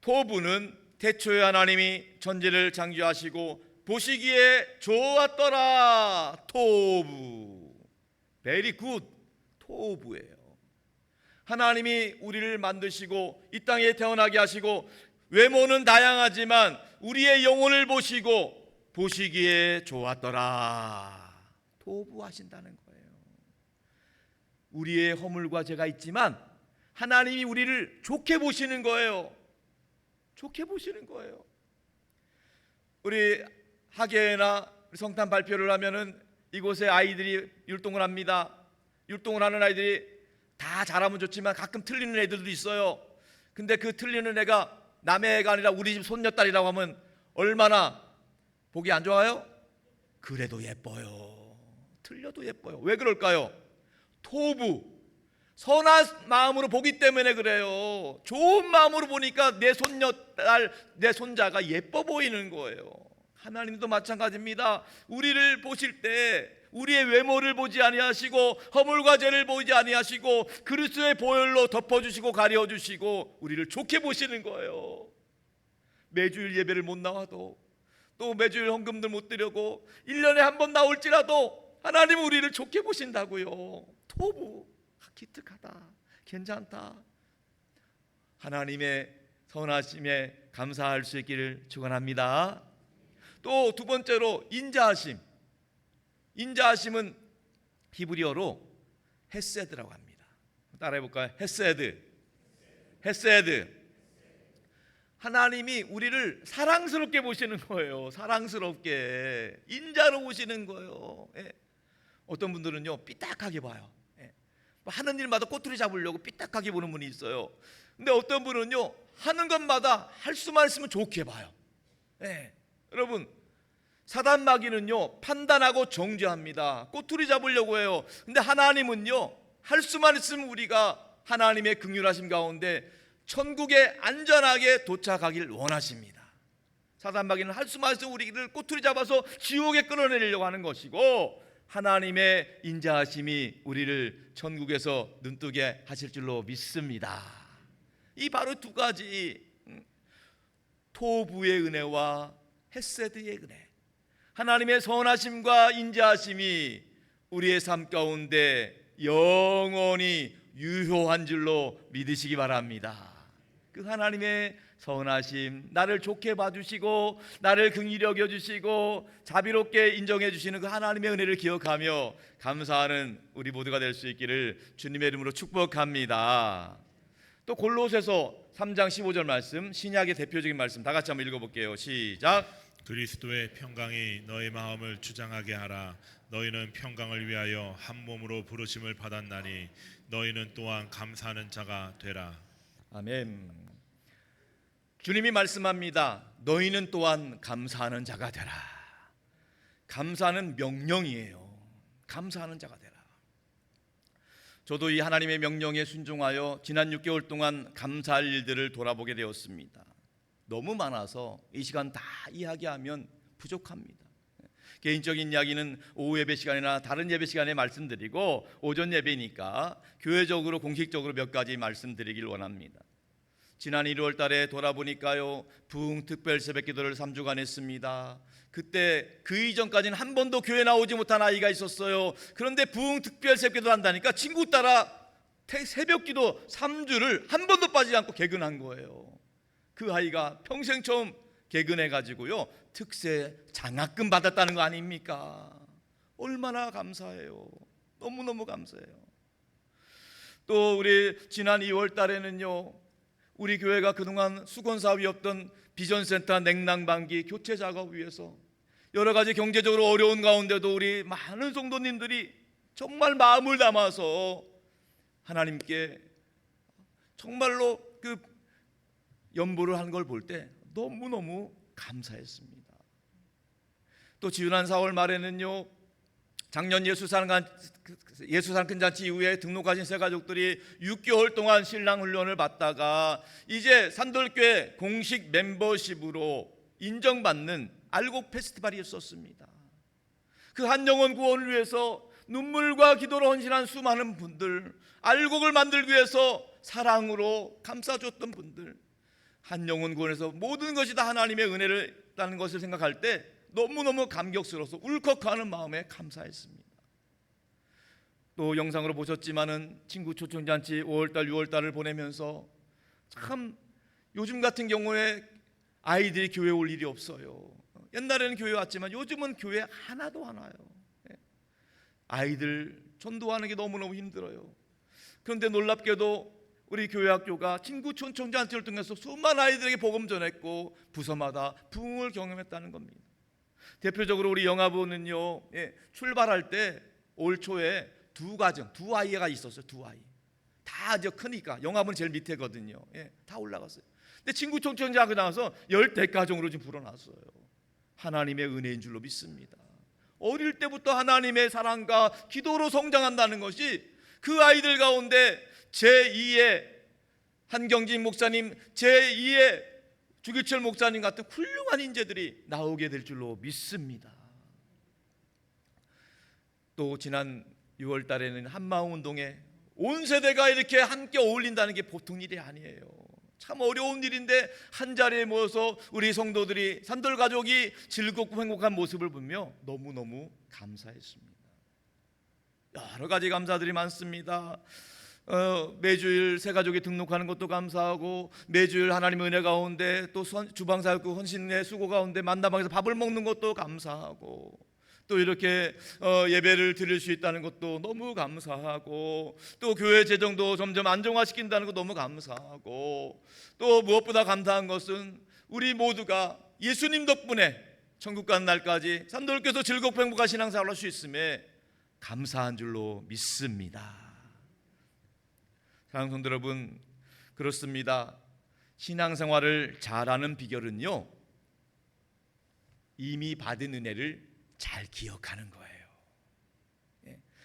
토부는 태초에 하나님이 천지를 창조하시고 보시기에 좋았더라. 토부. 베리 굿. 토부예요. 하나님이 우리를 만드시고 이 땅에 태어나게 하시고 외모는 다양하지만 우리의 영혼을 보시고 보시기에 좋았더라. 토부하신다는 거예요. 우리의 허물과 죄가 있지만 하나님이 우리를 좋게 보시는 거예요. 좋게 보시는 거예요. 우리 학예나 성탄 발표를 하면은 이곳에 아이들이 율동을 합니다. 율동을 하는 아이들이 다 잘하면 좋지만 가끔 틀리는 애들도 있어요. 근데 그 틀리는 애가 남의 애가 아니라 우리 집 손녀딸이라고 하면 얼마나 보기 안 좋아요? 그래도 예뻐요. 틀려도 예뻐요. 왜 그럴까요? 토부, 선한 마음으로 보기 때문에 그래요. 좋은 마음으로 보니까 내 손녀딸, 내 손자가 예뻐 보이는 거예요. 하나님도 마찬가지입니다. 우리를 보실 때 우리의 외모를 보지 아니하시고 허물과 죄를 보지 아니하시고 그리스도의 보혈로 덮어주시고 가려주시고 우리를 좋게 보시는 거예요. 매주일 예배를 못 나와도, 또 매주일 헌금들 못 드려고 1년에 한 번 나올지라도 하나님 우리를 좋게 보신다고요. 토부, 기특하다, 괜찮다. 하나님의 선하심에 감사할 수 있기를 축원합니다. 또 두 번째로 인자하심. 인자하심은 히브리어로 헤세드라고 합니다. 따라해 볼까요? 헤세드. 하나님이 우리를 사랑스럽게 보시는 거예요. 사랑스럽게 인자로 보시는 거예요. 예. 어떤 분들은요 삐딱하게 봐요. 예. 하는 일마다 꼬투리 잡으려고 삐딱하게 보는 분이 있어요. 근데 어떤 분은요 하는 것마다 할 수만 있으면 좋게 봐요. 예. 여러분, 사단 마귀는요 판단하고 정죄합니다. 꼬투리 잡으려고 해요. 근데 하나님은요 할 수만 있으면 우리가 하나님의 긍휼하심 가운데 천국에 안전하게 도착하길 원하십니다. 사단 마귀는 할 수만 있으면 우리를 꼬투리 잡아서 지옥에 끌어내리려고 하는 것이고, 하나님의 인자하심이 우리를 천국에서 눈뜨게 하실 줄로 믿습니다. 이 바로 두 가지, 토부의 은혜와 헤세드의 은혜, 하나님의 선하심과 인자하심이 우리의 삶 가운데 영원히 유효한 줄로 믿으시기 바랍니다. 그 하나님의 선하심, 나를 좋게 봐주시고 나를 긍휼히 여겨주시고 자비롭게 인정해 주시는 그 하나님의 은혜를 기억하며 감사하는 우리 모두가 될 수 있기를 주님의 이름으로 축복합니다. 또 골로새서 3장 15절 말씀, 신약의 대표적인 말씀 다 같이 한번 읽어볼게요. 시작. 그리스도의 평강이 너희 마음을 주장하게 하라. 너희는 평강을 위하여 한 몸으로 부르심을 받았나니 너희는 또한 감사하는 자가 되라. 아멘. 주님이 말씀합니다. 너희는 또한 감사하는 자가 되라. 감사는 명령이에요. 감사하는 자가 되라. 저도 이 하나님의 명령에 순종하여 지난 6개월 동안 감사할 일들을 돌아보게 되었습니다. 너무 많아서 이 시간 다 이야기하면 부족합니다. 개인적인 이야기는 오후 예배 시간이나 다른 예배 시간에 말씀드리고, 오전 예배니까 교회적으로 공식적으로 몇 가지 말씀드리길 원합니다. 지난 1월 달에 돌아보니까요, 부흥 특별 새벽 기도를 3주간 했습니다. 그때 그 이전까지는 한 번도 교회 나오지 못한 아이가 있었어요. 그런데 부흥 특별 새벽 기도를 한다니까 친구 따라 새벽 기도 3주를 한 번도 빠지지 않고 개근한 거예요. 그 아이가 평생 처음 개근해가지고요, 특세 장학금 받았다는 거 아닙니까? 얼마나 감사해요. 너무너무 감사해요. 또 우리 지난 2월 달에는요, 우리 교회가 그동안 수건사업이 없던 비전센터 냉난방기 교체 작업 위해서 여러 가지 경제적으로 어려운 가운데도 우리 많은 성도님들이 정말 마음을 담아서 하나님께 정말로 그 연보를 한 걸 볼 때 너무너무 감사했습니다. 또 지난 4월 말에는요, 작년 예수산 큰잔치 이후에 등록하신 새 가족들이 6개월 동안 신랑 훈련을 받다가 이제 산돌교회 공식 멤버십으로 인정받는 알곡 페스티벌이 있었습니다. 그 한 영혼 구원을 위해서 눈물과 기도로 헌신한 수많은 분들, 알곡을 만들기 위해서 사랑으로 감싸줬던 분들, 한 영혼 구원에서 모든 것이 다 하나님의 은혜를 있다는 것을 생각할 때 너무너무 감격스러워서 울컥하는 마음에 감사했습니다. 또 영상으로 보셨지만은 친구 초청잔치 5월달 6월달을 보내면서 참 요즘 같은 경우에 아이들이 교회 올 일이 없어요. 옛날에는 교회 왔지만 요즘은 교회 하나도 안 와요. 아이들 전도하는 게 너무너무 힘들어요. 그런데 놀랍게도 우리 교회 학교가 친구 초청잔치를 통해서 수많은 아이들에게 복음 전했고 부서마다 부흥을 경험했다는 겁니다. 대표적으로 우리 영아부는요, 출발할 때 올 초에 두 아이가 있었어요. 두 아이 다 이제 크니까 영아부는 제일 밑에거든요. 다 올라갔어요. 근데 친구 초청자가 나와서 10대가정으로 지금 불어났어요. 하나님의 은혜인 줄로 믿습니다. 어릴 때부터 하나님의 사랑과 기도로 성장한다는 것이 그 아이들 가운데 제2의 한경진 목사님, 제2의 주기철 목사님 같은 훌륭한 인재들이 나오게 될 줄로 믿습니다. 또 지난 6월 달에는 한마음 운동에 온 세대가 이렇게 함께 어울린다는 게 보통 일이 아니에요. 참 어려운 일인데 한 자리에 모여서 우리 성도들이 산돌 가족이 즐겁고 행복한 모습을 보며 너무너무 감사했습니다. 여러 가지 감사들이 많습니다. 매주일 새 가족이 등록하는 것도 감사하고, 매주일 하나님의 은혜 가운데 또 주방사역과 헌신의 수고 가운데 만나방에서 밥을 먹는 것도 감사하고, 또 이렇게 예배를 드릴 수 있다는 것도 너무 감사하고, 또 교회 재정도 점점 안정화시킨다는 것도 너무 감사하고, 또 무엇보다 감사한 것은 우리 모두가 예수님 덕분에 천국 가는 날까지 산돌교에서 즐겁고 행복한 신앙생활을 할 수 있음에 감사한 줄로 믿습니다. 사랑하는 성도 여러분, 그렇습니다. 신앙생활을 잘하는 비결은요, 이미 받은 은혜를 잘 기억하는 거예요.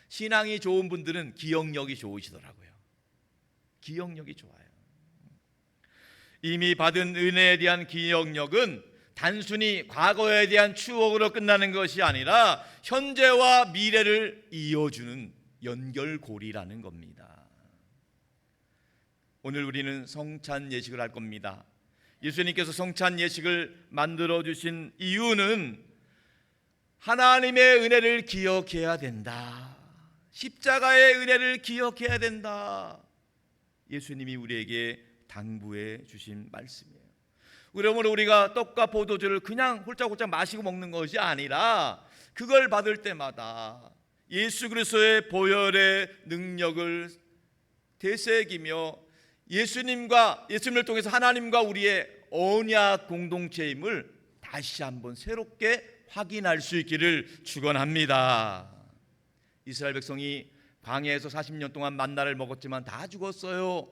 신앙이 좋은 분들은 기억력이 좋으시더라고요. 기억력이 좋아요. 이미 받은 은혜에 대한 기억력은 단순히 과거에 대한 추억으로 끝나는 것이 아니라 현재와 미래를 이어주는 연결고리라는 겁니다. 오늘 우리는 성찬 예식을 할 겁니다. 예수님께서 성찬 예식을 만들어 주신 이유는 하나님의 은혜를 기억해야 된다. 십자가의 은혜를 기억해야 된다. 예수님이 우리에게 당부해 주신 말씀이에요. 그러므로 우리가 떡과 포도주를 그냥 홀짝홀짝 마시고 먹는 것이 아니라 그걸 받을 때마다 예수 그리스도의 보혈의 능력을 되새기며 예수님을 통해서 하나님과 우리의 언약 공동체임을 다시 한번 새롭게 확인할 수 있기를 축원합니다. 이스라엘 백성이 광야에서 40년 동안 만나를 먹었지만 다 죽었어요.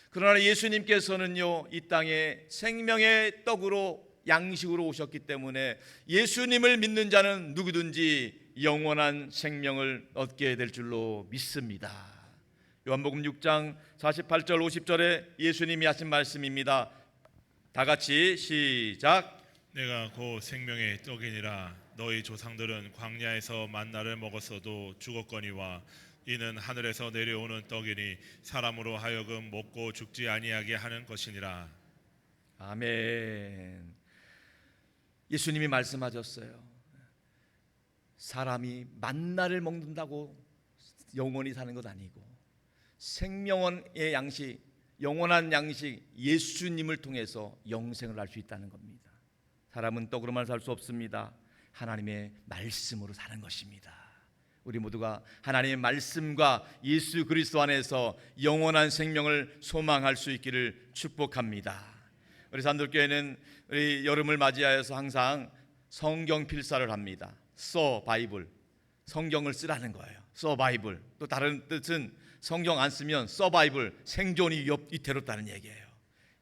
그러나 예수님께서는요, 이 땅에 생명의 떡으로 양식으로 오셨기 때문에 예수님을 믿는 자는 누구든지 영원한 생명을 얻게 될 줄로 믿습니다. 요한복음 6장 48절 50절에 예수님이 하신 말씀입니다. 다 같이 시작. 내가 곧 생명의 떡이니라. 너희 조상들은 광야에서 만나를 먹었어도 죽었거니와 이는 하늘에서 내려오는 떡이니 사람으로 하여금 먹고 죽지 아니하게 하는 것이니라. 아멘. 예수님이 말씀하셨어요. 사람이 만나를 먹는다고 영원히 사는 것 아니고 생명의 양식, 영원한 양식 예수님을 통해서 영생을 할 수 있다는 겁니다. 사람은 떡으로만 살 수 없습니다. 하나님의 말씀으로 사는 것입니다. 우리 모두가 하나님의 말씀과 예수 그리스도 안에서 영원한 생명을 소망할 수 있기를 축복합니다. 우리 산돌교회는 우리 여름을 맞이하여서 항상 성경 필사를 합니다. 써 바이블, 성경을 쓰라는 거예요. 써 바이블. 또 다른 뜻은 성경 안 쓰면 써 바이블, 생존이 위태롭다는 얘기예요.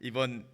이번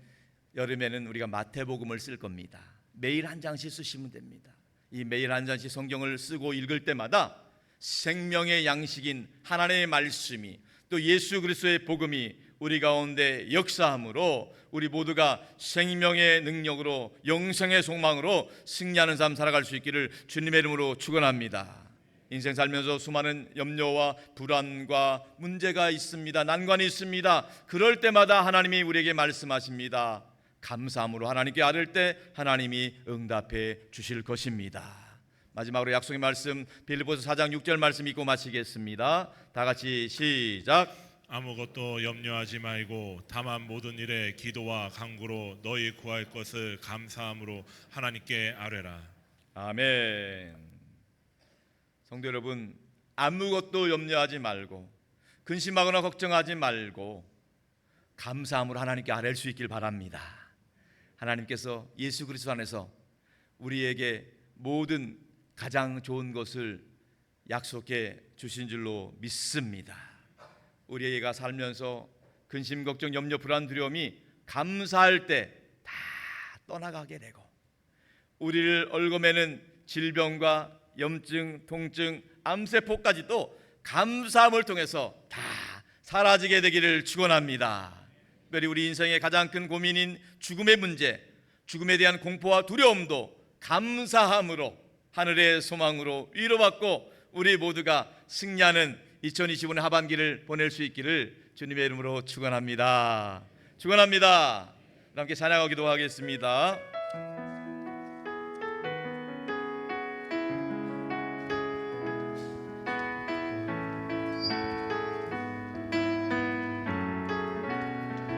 여름에는 우리가 마태복음을 쓸 겁니다. 매일 한 장씩 쓰시면 됩니다. 이 매일 한 장씩 성경을 쓰고 읽을 때마다 생명의 양식인 하나님의 말씀이 또 예수 그리스도의 복음이 우리 가운데 역사함으로 우리 모두가 생명의 능력으로 영생의 소망으로 승리하는 삶 살아갈 수 있기를 주님의 이름으로 축원합니다. 인생 살면서 수많은 염려와 불안과 문제가 있습니다. 난관이 있습니다. 그럴 때마다 하나님이 우리에게 말씀하십니다. 감사함으로 하나님께 아뢰을 때 하나님이 응답해 주실 것입니다. 마지막으로 약속의 말씀 빌립보서 4장 6절 말씀 읽고 마치겠습니다. 다 같이 시작. 아무것도 염려하지 말고 다만 모든 일에 기도와 간구로 너희 구할 것을 감사함으로 하나님께 아뢰라. 아멘. 성도 여러분, 아무것도 염려하지 말고 근심하거나 걱정하지 말고 감사함으로 하나님께 아뢰 수 있길 바랍니다. 하나님께서 예수 그리스도 안에서 우리에게 모든 가장 좋은 것을 약속해 주신 줄로 믿습니다. 우리가 살면서 근심, 걱정, 염려, 불안, 두려움이 감사할 때 다 떠나가게 되고 우리를 얽어매는 질병과 염증, 통증, 암세포까지도 감사함을 통해서 다 사라지게 되기를 축원합니다. 특별히 우리 인생의 가장 큰 고민인 죽음의 문제, 죽음에 대한 공포와 두려움도 감사함으로 하늘의 소망으로 위로받고 우리 모두가 승리하는 2025년 하반기를 보낼 수 있기를 주님의 이름으로 축원합니다. 축원합니다. 함께 찬양하고 기도하겠습니다.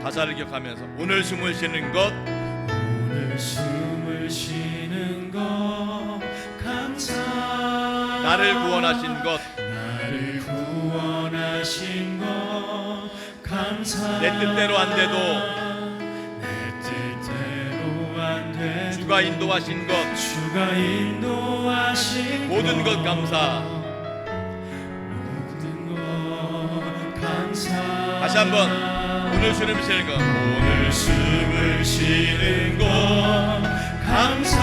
가사를 기억하면서 오늘 숨을 쉬는 것, 오늘 숨을 쉬는 것 감사. 나를 구원하신 것, 나를 구원하신 것 감사. 내 뜻대로 안 돼도 내 뜻대로 안 돼도 주가 인도하신 것, 주가 인도하신 모든 것 감사. 모든 것 감사. 다시 한번 오늘 숨을 쉬는 것, 오늘 숨을 쉬는 것 감사.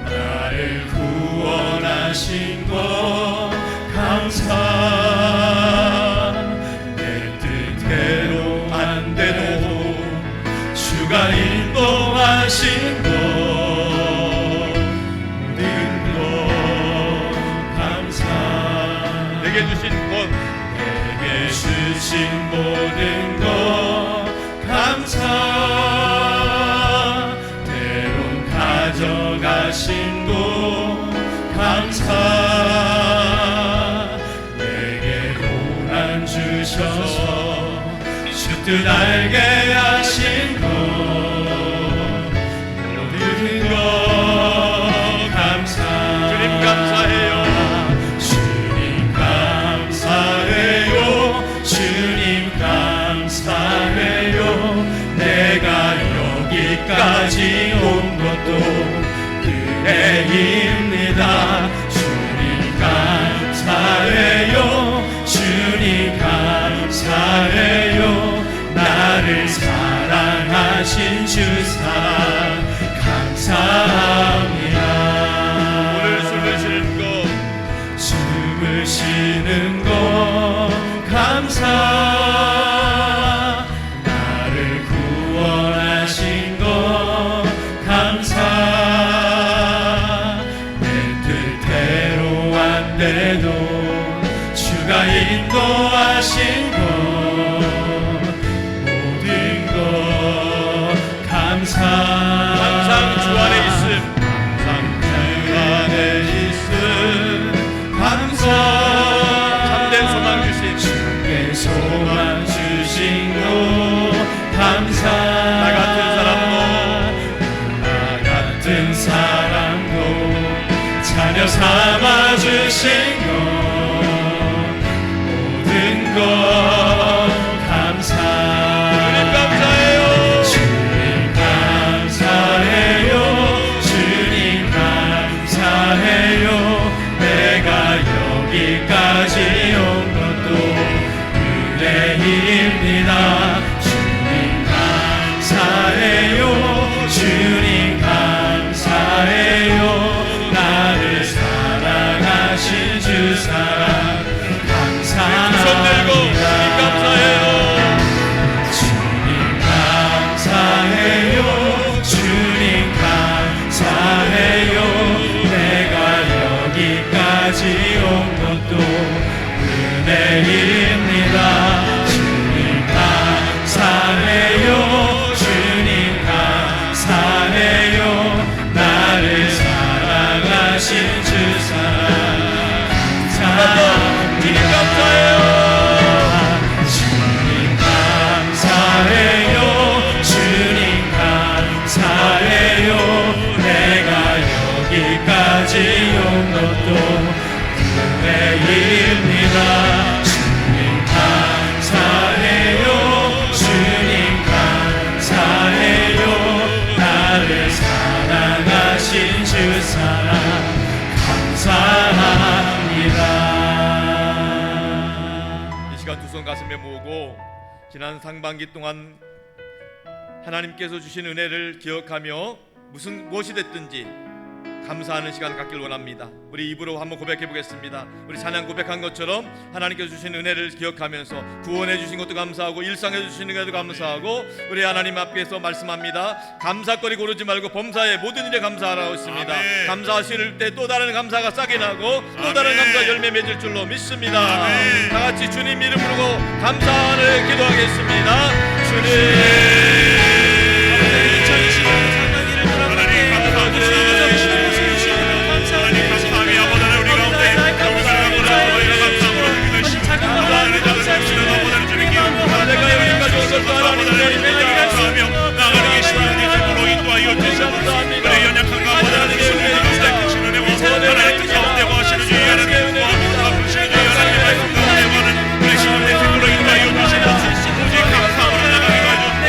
나를 구원하신 것 감사. 내 뜻대로 안 돼도 주가 주가 인도하신 곳 모든 것 감사 내게 주신 것 내게 주신 모든 것 감사 때론 가져가신 것 감사 내게 고난 주셔서 주 뜻 알게 하신 것 모든 것 감사 주님 감사해요. 주님 감사해요 주님 감사해요 내가 여기까지 온 것도 은혜입니다 주님 감사해요 주님 감사해요 나를 사랑하신 주 사랑 감사합니다 오늘 숨을 쉬는 것 숨을 쉬는 것 감사 나를 구원하신 것 감사 내 뜻대로 안 돼도 주가 인도하신 것 모든 것 감사 항상 주 안에 있음 주 안에 있음 감사 참된 소망 주신 주께 소망 주신 것 감사 나 같은 사람도 자녀 삼아 주신 것 모든 것 감사 주님 감사해요. 주님 감사해요 주님 감사해요 내가 여기까지 온 것도 은혜입니다 주님 감사해요 주님 감사해요 나를 사랑하신 주 사랑 손 들고 주님 감사해요. 주님 감사해요 주님 감사해요 내가 여기까지 온 것도 은혜입니다 주님 감사해요 주님 감사해요 나를 사랑하신 주 사랑 주님 감사해요. 주님 감사해요 주님 감사해요 내가 여기까지 온 것도 은혜입니다 주님 감사해요 주님 감사해요 나를 사랑하신 주 사랑 감사합니다 이 시간 두 손 가슴에 모으고 지난 상반기 동안 하나님께서 주신 은혜를 기억하며 무엇이 됐든지 감사하는 시간 갖길 원합니다. 우리 입으로 한번 고백해 보겠습니다. 우리 찬양 고백한 것처럼 하나님께서 주신 은혜를 기억하면서 구원해 주신 것도 감사하고 일상해 주신 것도 감사하고 우리 하나님 앞에서 말씀합니다. 감사거리 고르지 말고 범사에 모든 일에 감사하라고 했습니다. 아멘. 감사하실 때 또 다른 감사가 싹이 나고 또 아멘. 다른 감사 열매 맺을 줄로 믿습니다. 아멘. 다 같이 주님 이름 부르고 감사를 기도하겠습니다. 주님 하나님 감사합니다 하나님 감사함이 아버지는 우리 가운데 여기서 너희가 감사함으로 기도하시고 하나님 감사합니다 아버지는 주님께 내가 여기까지 온 것도 하나님의 은혜입니다. 감사하며 나아가는 계신 하나님 힘으로 인도하여 주시고 우리의 연약한 가운데 하나님 크신 은혜와 하나님 가운데 거하시는 주의 하나님 아프시는 주의 하나님 말씀 가운데 거하는 우리 신앙의 힘으로 인도하여 주시고 오직 감사함으로 나아가게 하여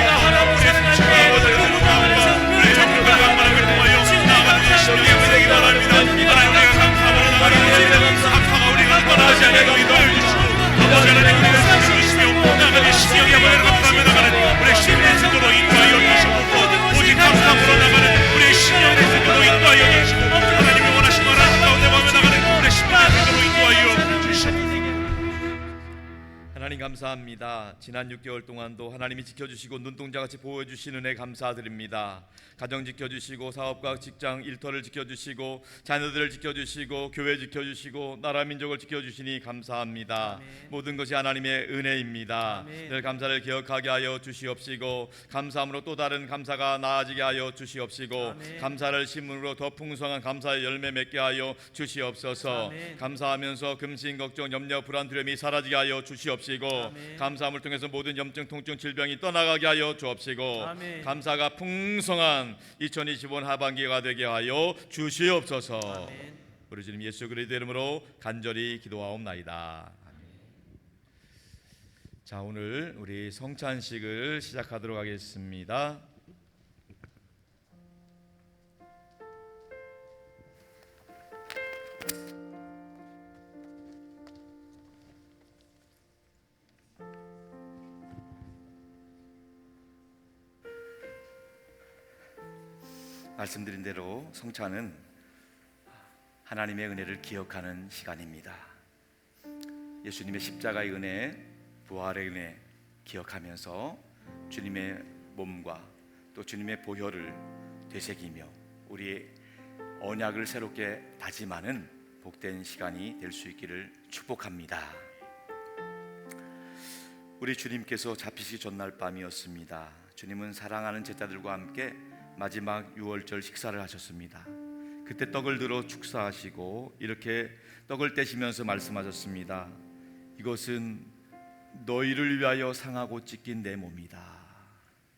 감사합니다. 지난 6개월 동안도 하나님이 지켜주시고 눈동자같이 보호해주신 은혜 감사드립니다. 가정 지켜주시고 사업과 직장 일터를 지켜주시고 자녀들을 지켜주시고 교회 지켜주시고 나라 민족을 지켜주시니 감사합니다. 아멘. 모든 것이 하나님의 은혜입니다. 아멘. 늘 감사를 기억하게 하여 주시옵시고 감사함으로 또 다른 감사가 나아지게 하여 주시옵시고 아멘. 감사를 심음으로 더 풍성한 감사의 열매 맺게 하여 주시옵소서. 아멘. 감사하면서 금신 걱정 염려 불안 두려움이 사라지게 하여 주시옵시고 아멘. 감사함을 통해서 모든 염증 통증 질병이 떠나가게 하여 주옵시고 아멘. 감사가 풍성한 2025년 하반기가 되게 하여 주시옵소서. 아멘. 우리 주님 예수 그리스도의 이름으로 간절히 기도하옵나이다. 아멘. 자, 오늘 우리 성찬식을 시작하도록 하겠습니다. 말씀드린 대로 성찬은 하나님의 은혜를 기억하는 시간입니다. 예수님의 십자가의 은혜, 부활의 은혜 기억하면서 주님의 몸과 또 주님의 보혈을 되새기며 우리의 언약을 새롭게 다짐하는 복된 시간이 될 수 있기를 축복합니다. 우리 주님께서 잡히시기 전날 밤이었습니다. 주님은 사랑하는 제자들과 함께 마지막 유월절 식사를 하셨습니다. 그때 떡을 들어 축사하시고 이렇게 떡을 떼시면서 말씀하셨습니다. 이것은 너희를 위하여 상하고 찢긴 내 몸이다.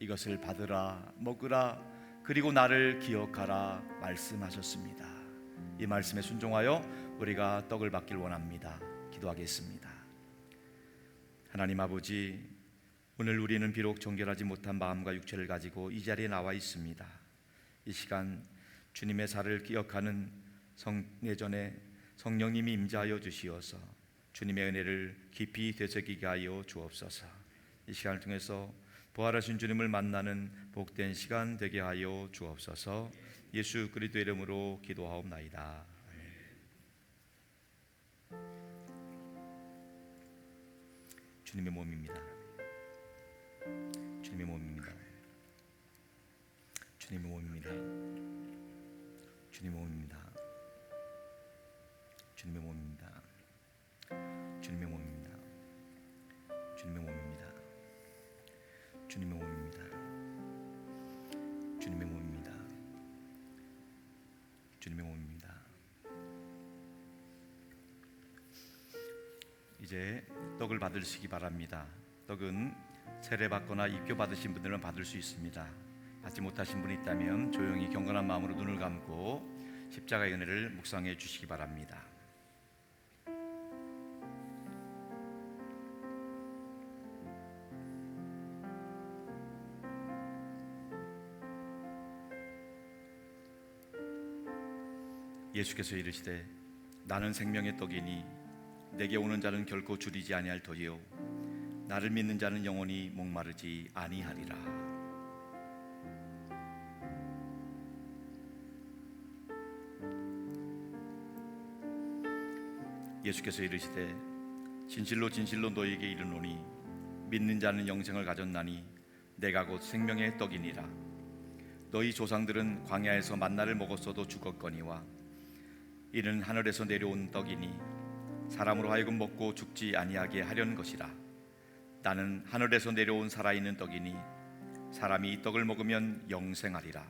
이것을 받으라, 먹으라, 그리고 나를 기억하라 말씀하셨습니다. 이 말씀에 순종하여 우리가 떡을 받길 원합니다. 기도하겠습니다. 하나님 아버지, 오늘 우리는 비록 정결하지 못한 마음과 육체를 가지고 이 자리에 나와 있습니다. 이 시간 주님의 살을 기억하는 성례전에 성령님이 임재하여 주시어서 주님의 은혜를 깊이 되새기게 하여 주옵소서. 이 시간을 통해서 부활하신 주님을 만나는 복된 시간 되게 하여 주옵소서. 예수 그리스도의 이름으로 기도하옵나이다. 주님의 몸입니다. 주님의 몸입니다. 주님의 몸입니다. 주님의 몸입니다. 주님의 몸입니다. 주님의 몸입니다. 주님의 몸입니다. 주님의 몸입니다. 주님의 몸입니다. 주님의 몸입니다. 이제 떡을 받으시기 바랍니다. 떡은 세례받거나 입교 받으신 분들은 받을 수 있습니다. 받지 못하신 분이 있다면 조용히 경건한 마음으로 눈을 감고 십자가의 은혜를 묵상해 주시기 바랍니다. 예수께서 이르시되 나는 생명의 떡이니 내게 오는 자는 결코 줄이지 아니할 터이요 나를 믿는 자는 영원히 목마르지 아니하리라. 예수께서 이르시되 진실로 진실로 너희에게 이르노니 믿는 자는 영생을 가졌나니 내가 곧 생명의 떡이니라. 너희 조상들은 광야에서 만나를 먹었어도 죽었거니와 이는 하늘에서 내려온 떡이니 사람으로 하여금 먹고 죽지 아니하게 하려는 것이라. 나는 하늘에서 내려온 살아있는 떡이니 사람이 이 떡을 먹으면 영생하리라.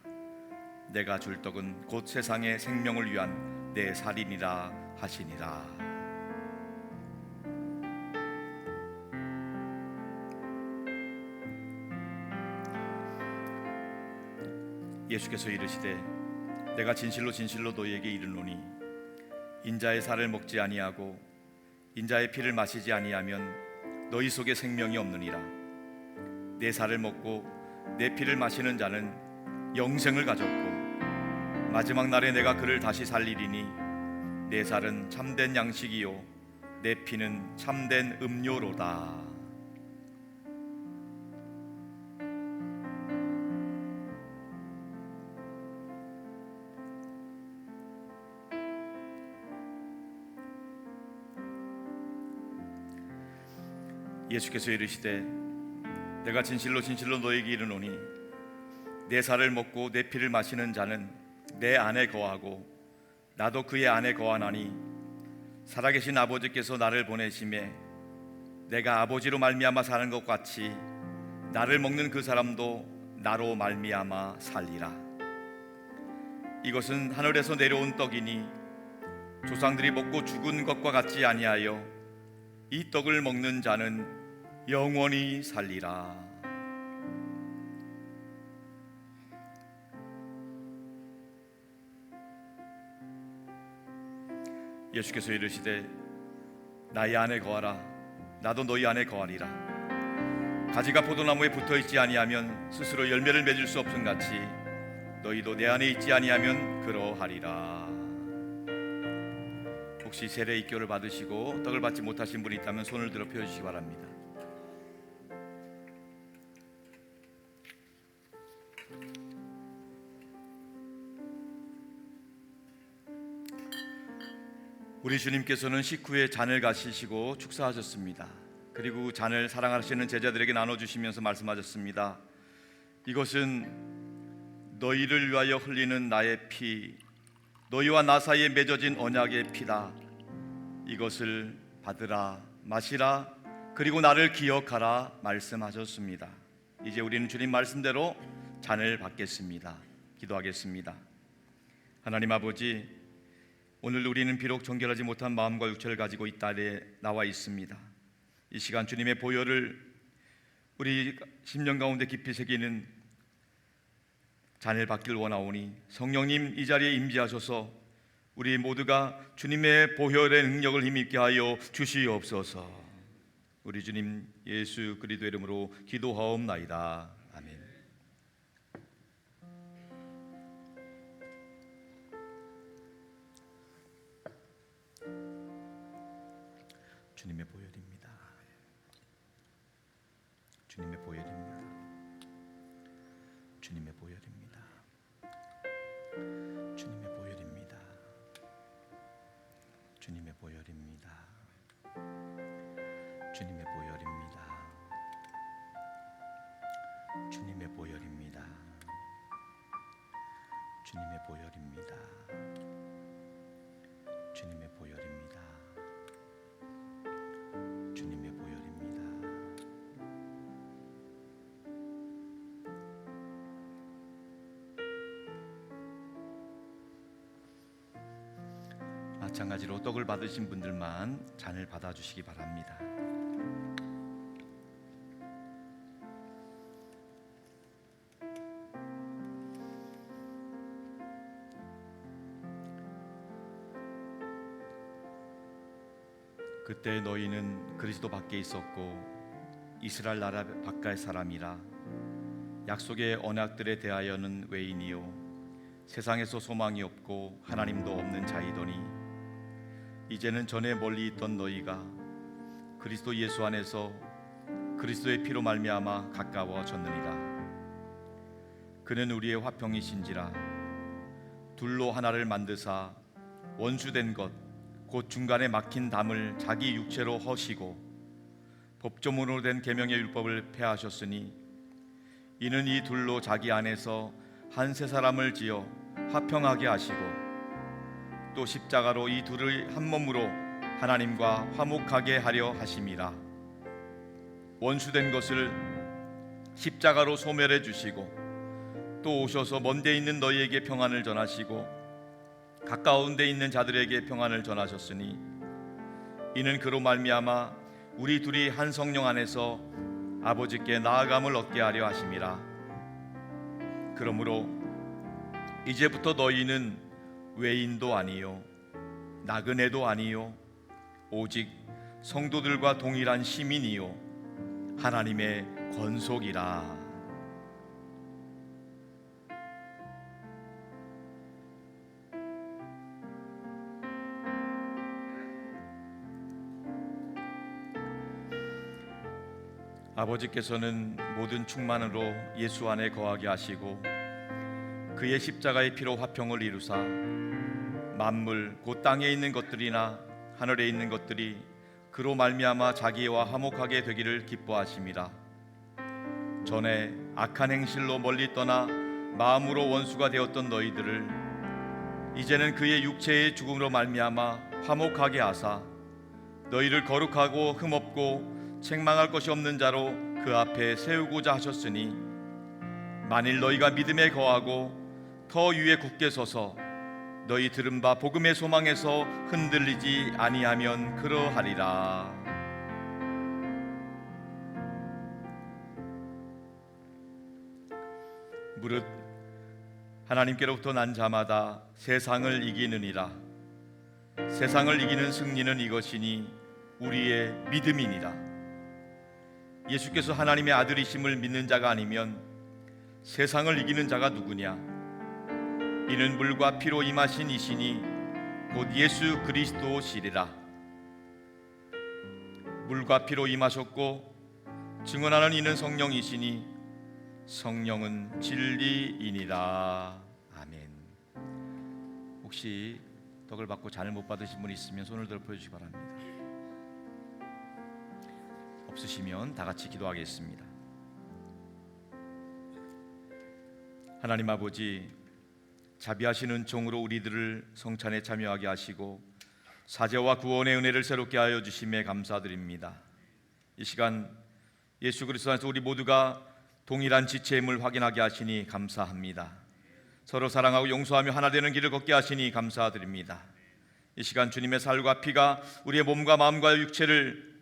내가 줄 떡은 곧 세상의 생명을 위한 내 살이니라 하시니라. 예수께서 이르시되 내가 진실로 진실로 너희에게 이르노니 인자의 살을 먹지 아니하고 인자의 피를 마시지 아니하면 너희 속에 생명이 없느니라. 내 살을 먹고 내 피를 마시는 자는 영생을 가졌고 마지막 날에 내가 그를 다시 살리리니 내 살은 참된 양식이요 내 피는 참된 음료로다. 예수께서 이르시되 내가 진실로 진실로 너에게 이르노니 내 살을 먹고 내 피를 마시는 자는 내 안에 거하고 나도 그의 안에 거하나니 살아계신 아버지께서 나를 보내심에 내가 아버지로 말미암아 사는 것 같이 나를 먹는 그 사람도 나로 말미암아 살리라. 이것은 하늘에서 내려온 떡이니 조상들이 먹고 죽은 것과 같지 아니하여 이 떡을 먹는 자는 영원히 살리라. 예수께서 이르시되 나의 안에 거하라 나도 너희 안에 거하리라. 가지가 포도나무에 붙어있지 아니하면 스스로 열매를 맺을 수 없음 같이 너희도 내 안에 있지 아니하면 그러하리라. 혹시 세례 입교를 받으시고 떡을 받지 못하신 분이 있다면 손을 들어 펴주시기 바랍니다. 우리 주님께서는 식후에 잔을 가지시고 축사하셨습니다. 그리고 잔을 사랑하시는 제자들에게 나눠주시면서 말씀하셨습니다. 이것은 너희를 위하여 흘리는 나의 피, 너희와 나 사이에 맺어진 언약의 피다. 이것을 받으라 마시라 그리고 나를 기억하라 말씀하셨습니다. 이제 우리는 주님 말씀대로 잔을 받겠습니다. 기도하겠습니다. 하나님 아버지, 오늘 우리는 비록 정결하지 못한 마음과 육체를 가지고 이 땅에 나와 있습니다. 이 시간 주님의 보혈을 우리 심령 가운데 깊이 새기는 잔을 받길 원하오니 성령님 이 자리에 임재하셔서 우리 모두가 주님의 보혈의 능력을 힘입게 하여 주시옵소서. 우리 주님 예수 그리스도의 이름으로 기도하옵나이다. 아멘. 주님의 보혈입니다. 주님의 보혈입니다. 주님의 보혈입니다. 주님의 보혈입니다. 주님의 보혈입니다. 주님의 보혈입니다. 주님의 보혈입니다. 주님의 보혈입니다. 주님의 보혈입니다. 주님의 보혈입니다. 마찬가지로 떡을 받으신 분들만 잔을 받아주시기 바랍니다. 그때 너희는 그리스도 밖에 있었고 이스라엘 나라 바깥의 사람이라 약속의 언약들에 대하여는 외인이요 세상에서 소망이 없고 하나님도 없는 자이더니 이제는 전에 멀리 있던 너희가 그리스도 예수 안에서 그리스도의 피로 말미암아 가까워졌느니라. 그는 우리의 화평이신지라 둘로 하나를 만드사 원수된 것 곧 중간에 막힌 담을 자기 육체로 허시고 법조문으로 된 계명의 율법을 폐하셨으니 이는 이 둘로 자기 안에서 한 세 사람을 지어 화평하게 하시고 또 십자가로 이 둘을 한 몸으로 하나님과 화목하게 하려 하심이라. 원수된 것을 십자가로 소멸해 주시고 또 오셔서 먼 데 있는 너희에게 평안을 전하시고 가까운 데 있는 자들에게 평안을 전하셨으니 이는 그로 말미암아 우리 둘이 한 성령 안에서 아버지께 나아감을 얻게 하려 하심이라. 그러므로 이제부터 너희는 외인도 아니요 나그네도 아니요 오직 성도들과 동일한 시민이요 하나님의 권속이라. 아버지께서는 모든 충만으로 예수 안에 거하게 하시고 그의 십자가의 피로 화평을 이루사 만물 곧 땅에 있는 것들이나 하늘에 있는 것들이 그로 말미암아 자기와 화목하게 되기를 기뻐하심이라. 전에 악한 행실로 멀리 떠나 마음으로 원수가 되었던 너희들을 이제는 그의 육체의 죽음으로 말미암아 화목하게 하사 너희를 거룩하고 흠없고 책망할 것이 없는 자로 그 앞에 세우고자 하셨으니, 만일 너희가 믿음에 거하고 터 위에 굳게 서서 너희 들은 바 복음의 소망에서 흔들리지 아니하면 그러하리라. 무릇 하나님께로부터 난 자마다 세상을 이기느니라. 세상을 이기는 승리는 이것이니 우리의 믿음이니라. 예수께서 하나님의 아들이심을 믿는 자가 아니면 세상을 이기는 자가 누구냐? 이는 물과 피로 임하신 이시니 곧 예수 그리스도시리라. 물과 피로 임하셨고 증언하는 이는 성령이시니 성령은 진리이니라. 아멘. 혹시 덕을 받고 잔을 못 받으신 분 있으면 손을 들어 보여주시기 바랍니다. 없으시면 다 같이 기도하겠습니다. 하나님 아버지, 자비하시는 종으로 우리들을 성찬에 참여하게 하시고 사죄와 구원의 은혜를 새롭게 하여 주심에 감사드립니다. 이 시간 예수 그리스도 안에서 우리 모두가 동일한 지체임을 확인하게 하시니 감사합니다. 서로 사랑하고 용서하며 하나 되는 길을 걷게 하시니 감사드립니다. 이 시간 주님의 살과 피가 우리의 몸과 마음과 육체를,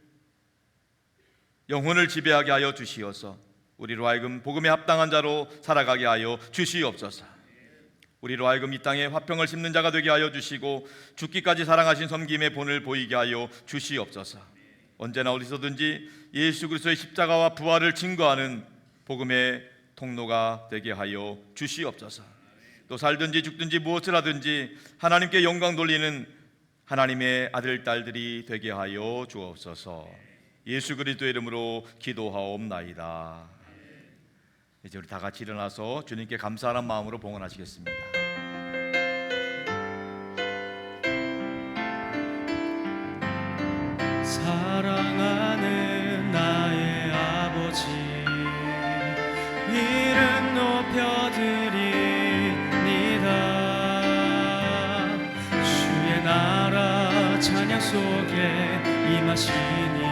영혼을 지배하게 하여 주시어서 우리로 하여금 복음에 합당한 자로 살아가게 하여 주시옵소서. 우리로 하여금 이 땅에 화평을 심는 자가 되게 하여 주시고 죽기까지 사랑하신 섬김의 본을 보이게 하여 주시옵소서. 언제나 어디서든지 예수 그리스도의 십자가와 부활을 증거하는 복음의 통로가 되게 하여 주시옵소서. 또 살든지 죽든지 무엇을 하든지 하나님께 영광 돌리는 하나님의 아들 딸들이 되게 하여 주옵소서. 예수 그리스도의 이름으로 기도하옵나이다. 이제 우리 다 같이 일어나서 주님께 감사하는 마음으로 봉헌하시겠습니다. 사랑하는 나의 아버지, 이름 높여드립니다. 주의 나라 찬양 속에 임하시니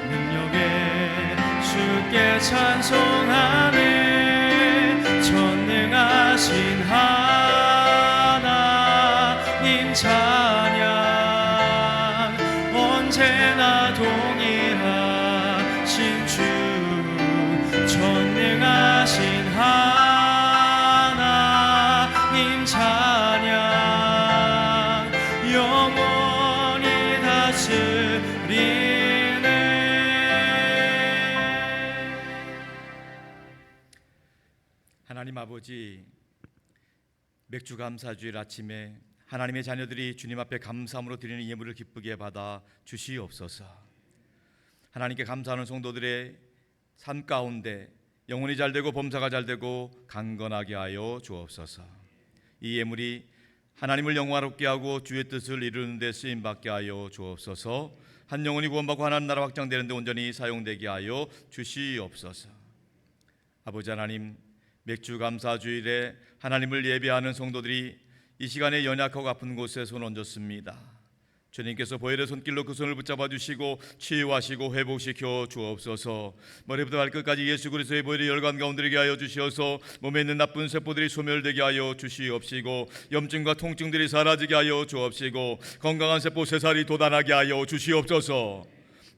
능력에 주께 찬송하네. 전능하신 하나님 찬양, 언제나 동일하신 주, 전능하신 하나님 찬양, 영원히 다스리네. 하나님 아버지, 맥주 감사주일 아침에 하나님의 자녀들이 주님 앞에 감사함으로 드리는 예물을 기쁘게 받아 주시옵소서. 하나님께 감사하는 성도들의 삶 가운데 영혼이 잘되고 범사가 잘되고 강건하게 하여 주옵소서. 이 예물이 하나님을 영화롭게 하고 주의 뜻을 이루는 데 쓰임받게 하여 주옵소서. 한 영혼이 구원받고 하나님 나라 확장되는 데 온전히 사용되게 하여 주시옵소서. 아버지 하나님, 맥주 감사주일에 하나님을 예배하는 성도들이 이 시간에 연약하고 아픈 곳에 손 얹었습니다. 주님께서 보혈의 손길로 그 손을 붙잡아 주시고 치유하시고 회복시켜 주옵소서. 머리부터 발끝까지 예수 그리스도의 보혈이 혈관 가운데 있게 하여 주시어서 몸에 있는 나쁜 세포들이 소멸되게 하여 주시옵시고 염증과 통증들이 사라지게 하여 주옵시고 건강한 세포 새살이 돋아나게 하여 주시옵소서.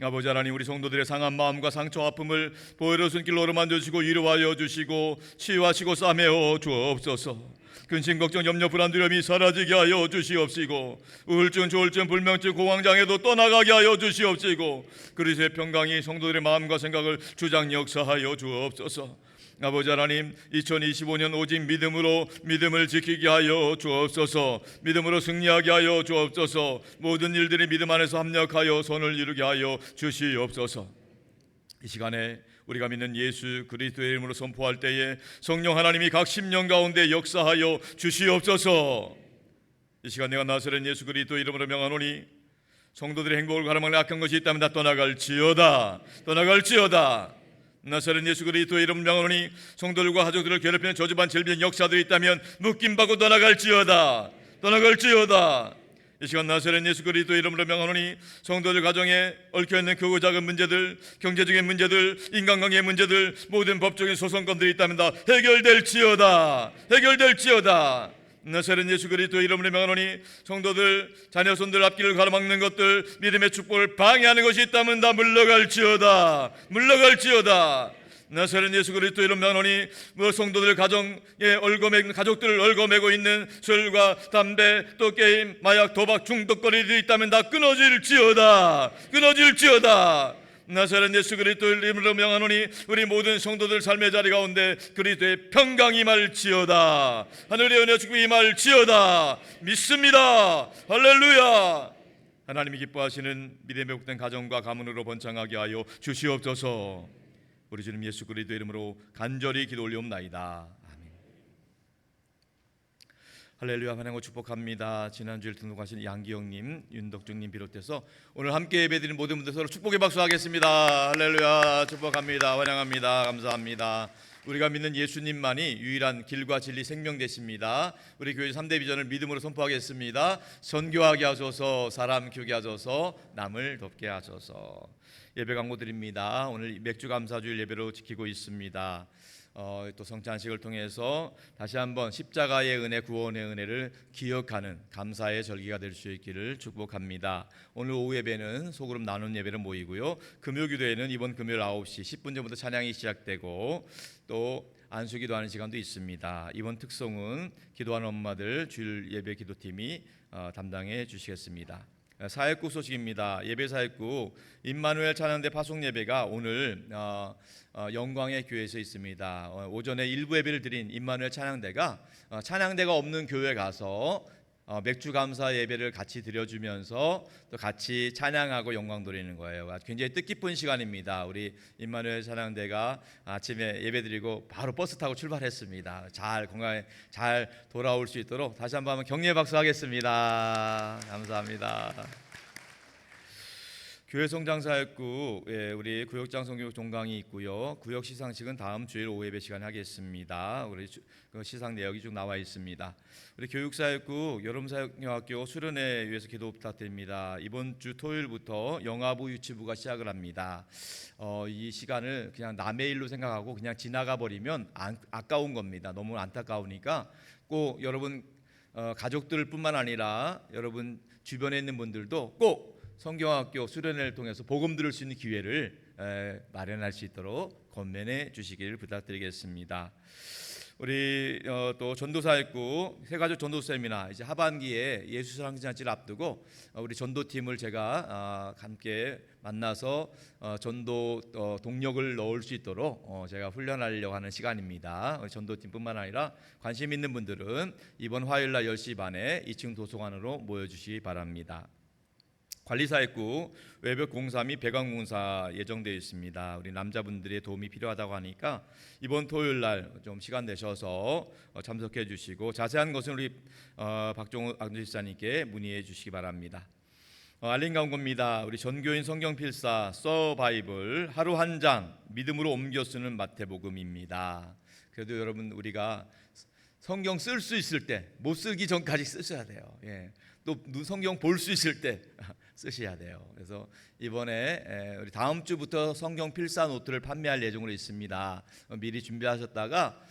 아버지 하나님, 우리 성도들의 상한 마음과 상처 아픔을 보혈의 손길로 어루만져 주시고 위로하여 주시고 치유하시고 싸매어 주옵소서. 근심 걱정 염려 불안 두려움이 사라지게 하여 주시옵시고 우울증 조울증 불면증 공황장애도 떠나가게 하여 주시옵시고 그리스도의 평강이 성도들의 마음과 생각을 주장 역사하여 주옵소서. 아버지 하나님, 2025년 오직 믿음으로 믿음을 지키게 하여 주옵소서. 믿음으로 승리하게 하여 주옵소서. 모든 일들이 믿음 안에서 합력하여 선을 이루게 하여 주시옵소서. 이 시간에 우리가 믿는 예수 그리스도의 이름으로 선포할 때에 성령 하나님이 각 심령 가운데 역사하여 주시옵소서. 이 시간 내가 나사렛 예수 그리스도의 이름으로 명하노니 성도들의 행복을 가로막는 악한 것이 있다면 다 떠나갈지어다. 떠나갈지어다. 나사렛 예수 그리스도의 이름 명하노니 성도들과 가족들을 괴롭히는 저주반 질병 역사들이 있다면 묶임받고 떠나갈지어다. 떠나갈지어다. 이 시간 나사렛 예수 그리스도의 이름으로 명하노니 성도들 가정에 얽혀있는 크고 작은 문제들, 경제적인 문제들, 인간관계의 문제들, 모든 법적인 소송건들이 있다면 다 해결될지어다. 해결될지어다. 나사렛 예수 그리스도의 이름으로 명하노니 성도들 자녀 손들 앞길을 가로막는 것들, 믿음의 축복을 방해하는 것이 있다면 다 물러갈지어다. 물러갈지어다. 나사렛 예수 그리스도의 이름 명하노니 성도들 가정에 가족들을 얽어매고 있는 술과 담배, 또 게임, 마약, 도박, 중독거리들이 있다면 다 끊어질지어다. 끊어질지어다. 나사렛 예수 그리스도의 이름으로 명하노니 우리 모든 성도들 삶의 자리 가운데 그리스도의 평강이 임할지어다. 하늘의 은혜 축복이 임할지어다. 믿습니다. 할렐루야. 하나님이 기뻐하시는 믿음의 복된 가정과 가문으로 번창하게 하여 주시옵소서. 우리 주님 예수 그리스도의 이름으로 간절히 기도 올리옵나이다. 아멘. 할렐루야. 환영하고 축복합니다. 지난주에 등록하신 양기영님, 윤덕중님 비롯해서 오늘 함께 예배드린 모든 분들 서로 축복의 박수 하겠습니다. 할렐루야. 축복합니다. 환영합니다. 감사합니다. 우리가 믿는 예수님만이 유일한 길과 진리 생명 되십니다. 우리 교회 3대 비전을 믿음으로 선포하겠습니다. 선교하게 하소서, 사람 키우게 하소서, 남을 돕게 하소서. 예배 광고 드립니다. 오늘 맥주 감사주일 예배로 지키고 있습니다. 또 성찬식을 통해서 다시 한번 십자가의 은혜, 구원의 은혜를 기억하는 감사의 절기가 될 수 있기를 축복합니다. 오늘 오후 예배는 소그룹 나눈 예배를 모이고요. 금요기도에는 이번 금요일 9시 10분 전부터 찬양이 시작되고 또 안수기도하는 시간도 있습니다. 이번 특송은 기도하는 엄마들 주일 예배 기도팀이 담당해 주시겠습니다. 사역국 소식입니다. 예배 사역국 임마누엘 찬양대 파송 예배가 오늘 영광의 교회에서 있습니다. 오전에 일부 예배를 드린 임마누엘 찬양대가 찬양대가 없는 교회에 가서 맥주 감사 예배를 같이 드려주면서 또 같이 찬양하고 영광 돌리는 거예요. 굉장히 뜻깊은 시간입니다. 우리 임마누엘 찬양대가 아침에 예배 드리고 바로 버스 타고 출발했습니다. 잘 건강에 잘 돌아올 수 있도록 다시 한번 격려의 박수 하겠습니다. 감사합니다. 교회 성장사역국 우리 구역장 성교육 종강이 있고요. 구역 시상식은 다음 주일 오후 예배 시간에 하겠습니다. 우리 그 시상 내역이 쭉 나와 있습니다. 우리 교육사역국 여름사역여학교 수련회 위해서 기도 부탁드립니다. 이번 주 토요일부터 영아부 유치부가 시작을 합니다. 이 시간을 그냥 남의 일로 생각하고 그냥 지나가 버리면 아까운 겁니다. 너무 안타까우니까 꼭 여러분 가족들뿐만 아니라 여러분 주변에 있는 분들도 꼭 성경학교 수련회를 통해서 복음 들을 수 있는 기회를 마련할 수 있도록 권면해 주시기를 부탁드리겠습니다. 우리 또 전도사역국 세가족 전도 세미나 이제 하반기에 예수사랑잔치를 앞두고 우리 전도팀을 제가 함께 만나서 전도 동력을 넣을 수 있도록 제가 훈련하려고 하는 시간입니다. 전도팀뿐만 아니라 관심 있는 분들은 이번 화요일날 10시 반에 2층 도서관으로 모여주시기 바랍니다. 관리사역국 외벽 공사 및 배관 공사 예정되어 있습니다. 우리 남자분들의 도움이 필요하다고 하니까 이번 토요일 날 좀 시간 내셔서 참석해 주시고 자세한 것은 우리 박종우 안주집사님께 문의해 주시기 바랍니다. 알림 광고입니다. 우리 전교인 성경 필사 서바이블 하루 한 장 믿음으로 옮겨 쓰는 마태복음입니다. 그래도 여러분 우리가 성경 쓸 수 있을 때 못 쓰기 전까지 쓰셔야 돼요. 또 성경 볼 수 있을 때 쓰셔야 돼요. 그래서 이번에 우리 다음 주부터 성경 필사 노트를 판매할 예정으로 있습니다. 미리 준비하셨다가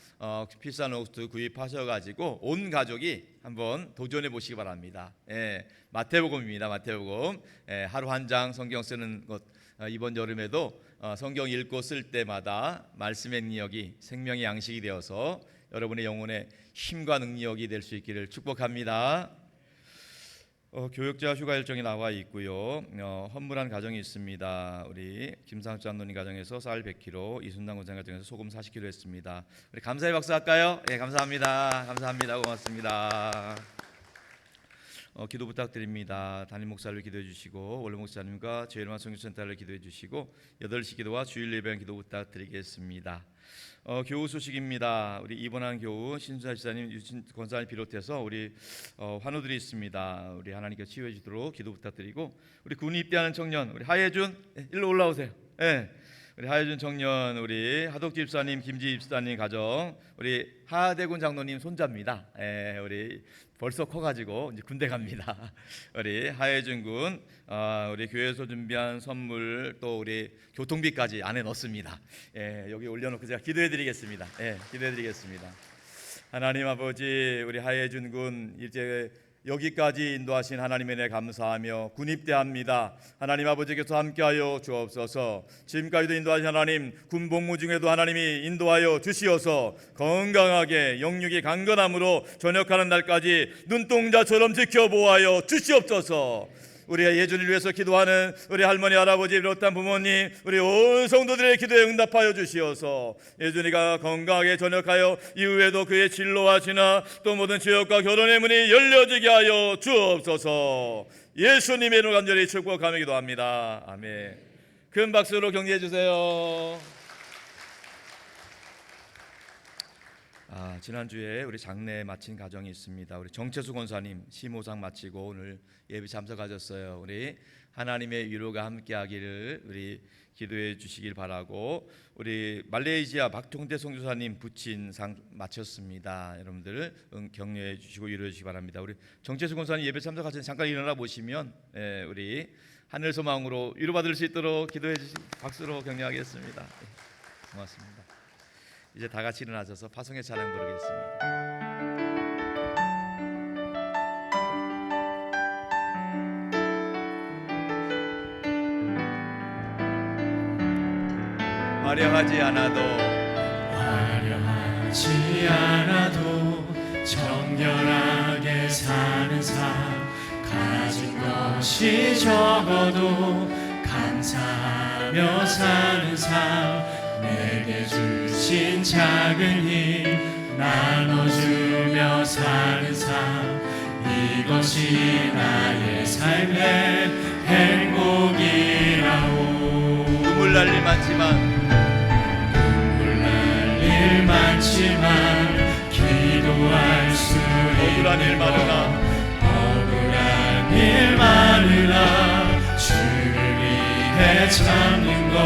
필사 노트 구입하셔가지고 온 가족이 한번 도전해 보시기 바랍니다. 마태복음입니다. 마태복음 하루 한 장 성경 쓰는 것 이번 여름에도 성경 읽고 쓸 때마다 말씀의 능력이 생명의 양식이 되어서 여러분의 영혼의 힘과 능력이 될 수 있기를 축복합니다. 교역자 휴가 일정이 나와 있고요. 헌물한 가정이 있습니다. 우리 김상주 장로님 가정에서 쌀 100kg, 이순남 권장 가정에서 소금 40kg 했습니다. 우리 감사의 박수 할까요? 감사합니다. 감사합니다. 고맙습니다. 기도 부탁드립니다. 담임 목사를 기도해 주시고 원로 목사님과 제일만 성교센터를 기도해 주시고 8시 기도와 주일 예배는 기도 부탁드리겠습니다. 교우 소식입니다. 우리 입원한 교우 신수사 지사님, 유진 권사님 비롯해서 우리 환우들이 있습니다. 우리 하나님께 치유해 주도록 기도 부탁드리고 우리 군 입대하는 청년 우리 하예준 일로 올라오세요. 네. 우리 하예준 청년, 우리 하덕 집사님, 김지 집사님 가정, 우리 하대군 장로님 손자입니다. 우리 벌써 커가지고 이제 군대 갑니다. 우리 하예준 군, 우리 교회에서 준비한 선물 또 우리 교통비까지 안에 넣습니다. 여기 올려놓고 제가 기도해드리겠습니다. 기도해드리겠습니다. 하나님 아버지, 우리 하예준 군 이제 여기까지 인도하신 하나님의 은혜 감사하며 군입대합니다. 하나님 아버지께서 함께하여 주옵소서. 지금까지도 인도하신 하나님, 군복무 중에도 하나님이 인도하여 주시어서 건강하게 영육이 강건함으로 전역하는 날까지 눈동자처럼 지켜보아여 주시옵소서. 우리 예준이를 위해서 기도하는 우리 할머니, 할아버지 비롯한 부모님, 우리 온 성도들의 기도에 응답하여 주시어서 예준이가 건강하게 전역하여 이후에도 그의 진로와 진화 또 모든 지역과 결혼의 문이 열려지게 하여 주옵소서. 예수님의 이름으로 간절히 축복하며 기도합니다. 아멘. 큰 박수로 격려해 주세요. 지난주에 우리 장례 마친 가정이 있습니다. 우리 정채수 권사님 시모상 마치고 오늘 예배 참석하셨어요. 우리 하나님의 위로가 함께하기를 우리 기도해 주시길 바라고, 우리 말레이시아 박종대 선교사님 부친상 마쳤습니다. 여러분들 격려해 주시고 위로해 주시기 바랍니다. 우리 정채수 권사님 예배 참석하신 잠깐 일어나 보시면 우리 하늘 소망으로 위로받을 수 있도록 기도해 주시고 박수로 격려하겠습니다. 고맙습니다. 이제 다 같이 일어나셔서 파송의 찬양 부르겠습니다. 화려하지 않아도 정결하게 사는 삶, 가진 것이 적어도 감사하며 사는 삶, 내게 주신 작은 힘 나눠주며 사는 삶, 이것이 나의 삶의 행복이라오. 눈물 날 일 많지만 기도할 수 억울한 일 많으나 주를 위해 참는 것,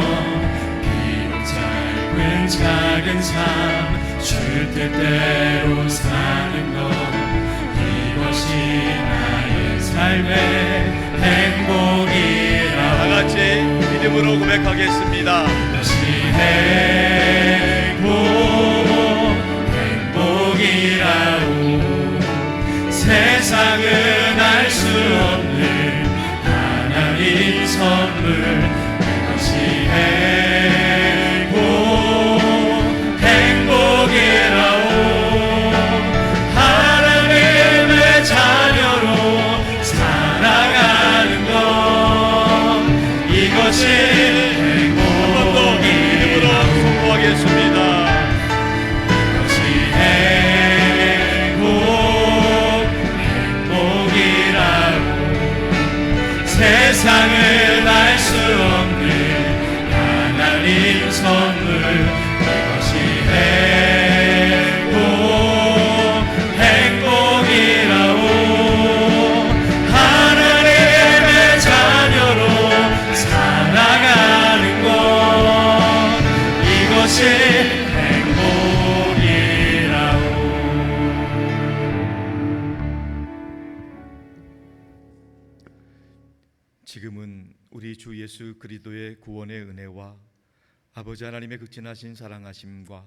비록 짧은 작은 삶 줄 뜻대로 사는 것, 이것이 나의 삶의 행복이라. 다 같이 믿음으로 고백하겠습니다. 이것이 행복이라오. 세상은 알 수 없는 하나님 선물, 이것이 행복이라오. 하나님의 자녀로 살아가는 것, 이것이 행복이라오. 성공하겠습니다. 이것이 행복이라고. 세상은 알 수 없는 하나님 선물, 이것이 행복이라고. 하나님의 자녀로 살아가는 것, 이것이 행복이라오. 지금은 우리 주 예수 그리스도의 구원의 은혜와 아버지 하나님의 극진하신 사랑하심과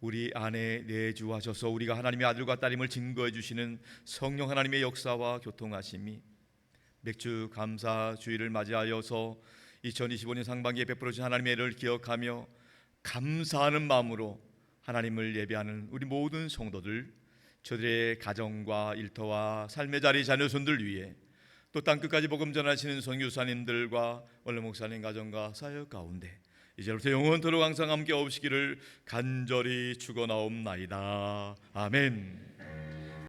우리 안에 내주하셔서 우리가 하나님의 아들과 딸임을 증거해 주시는 성령 하나님의 역사와 교통하심이 맥주 감사 주일을 맞이하여서 2025년 상반기에 베풀어 주신 하나님의 은혜를 기억하며 감사하는 마음으로 하나님을 예배하는 우리 모든 성도들, 저들의 가정과 일터와 삶의 자리 자녀손들 위해 또 땅끝까지 복음 전하시는 선교사님들과 원로 목사님 가정과 사역 가운데 이제부터 영원토록 항상 함께 없으시기를 간절히 축원하옵나이다. 아멘.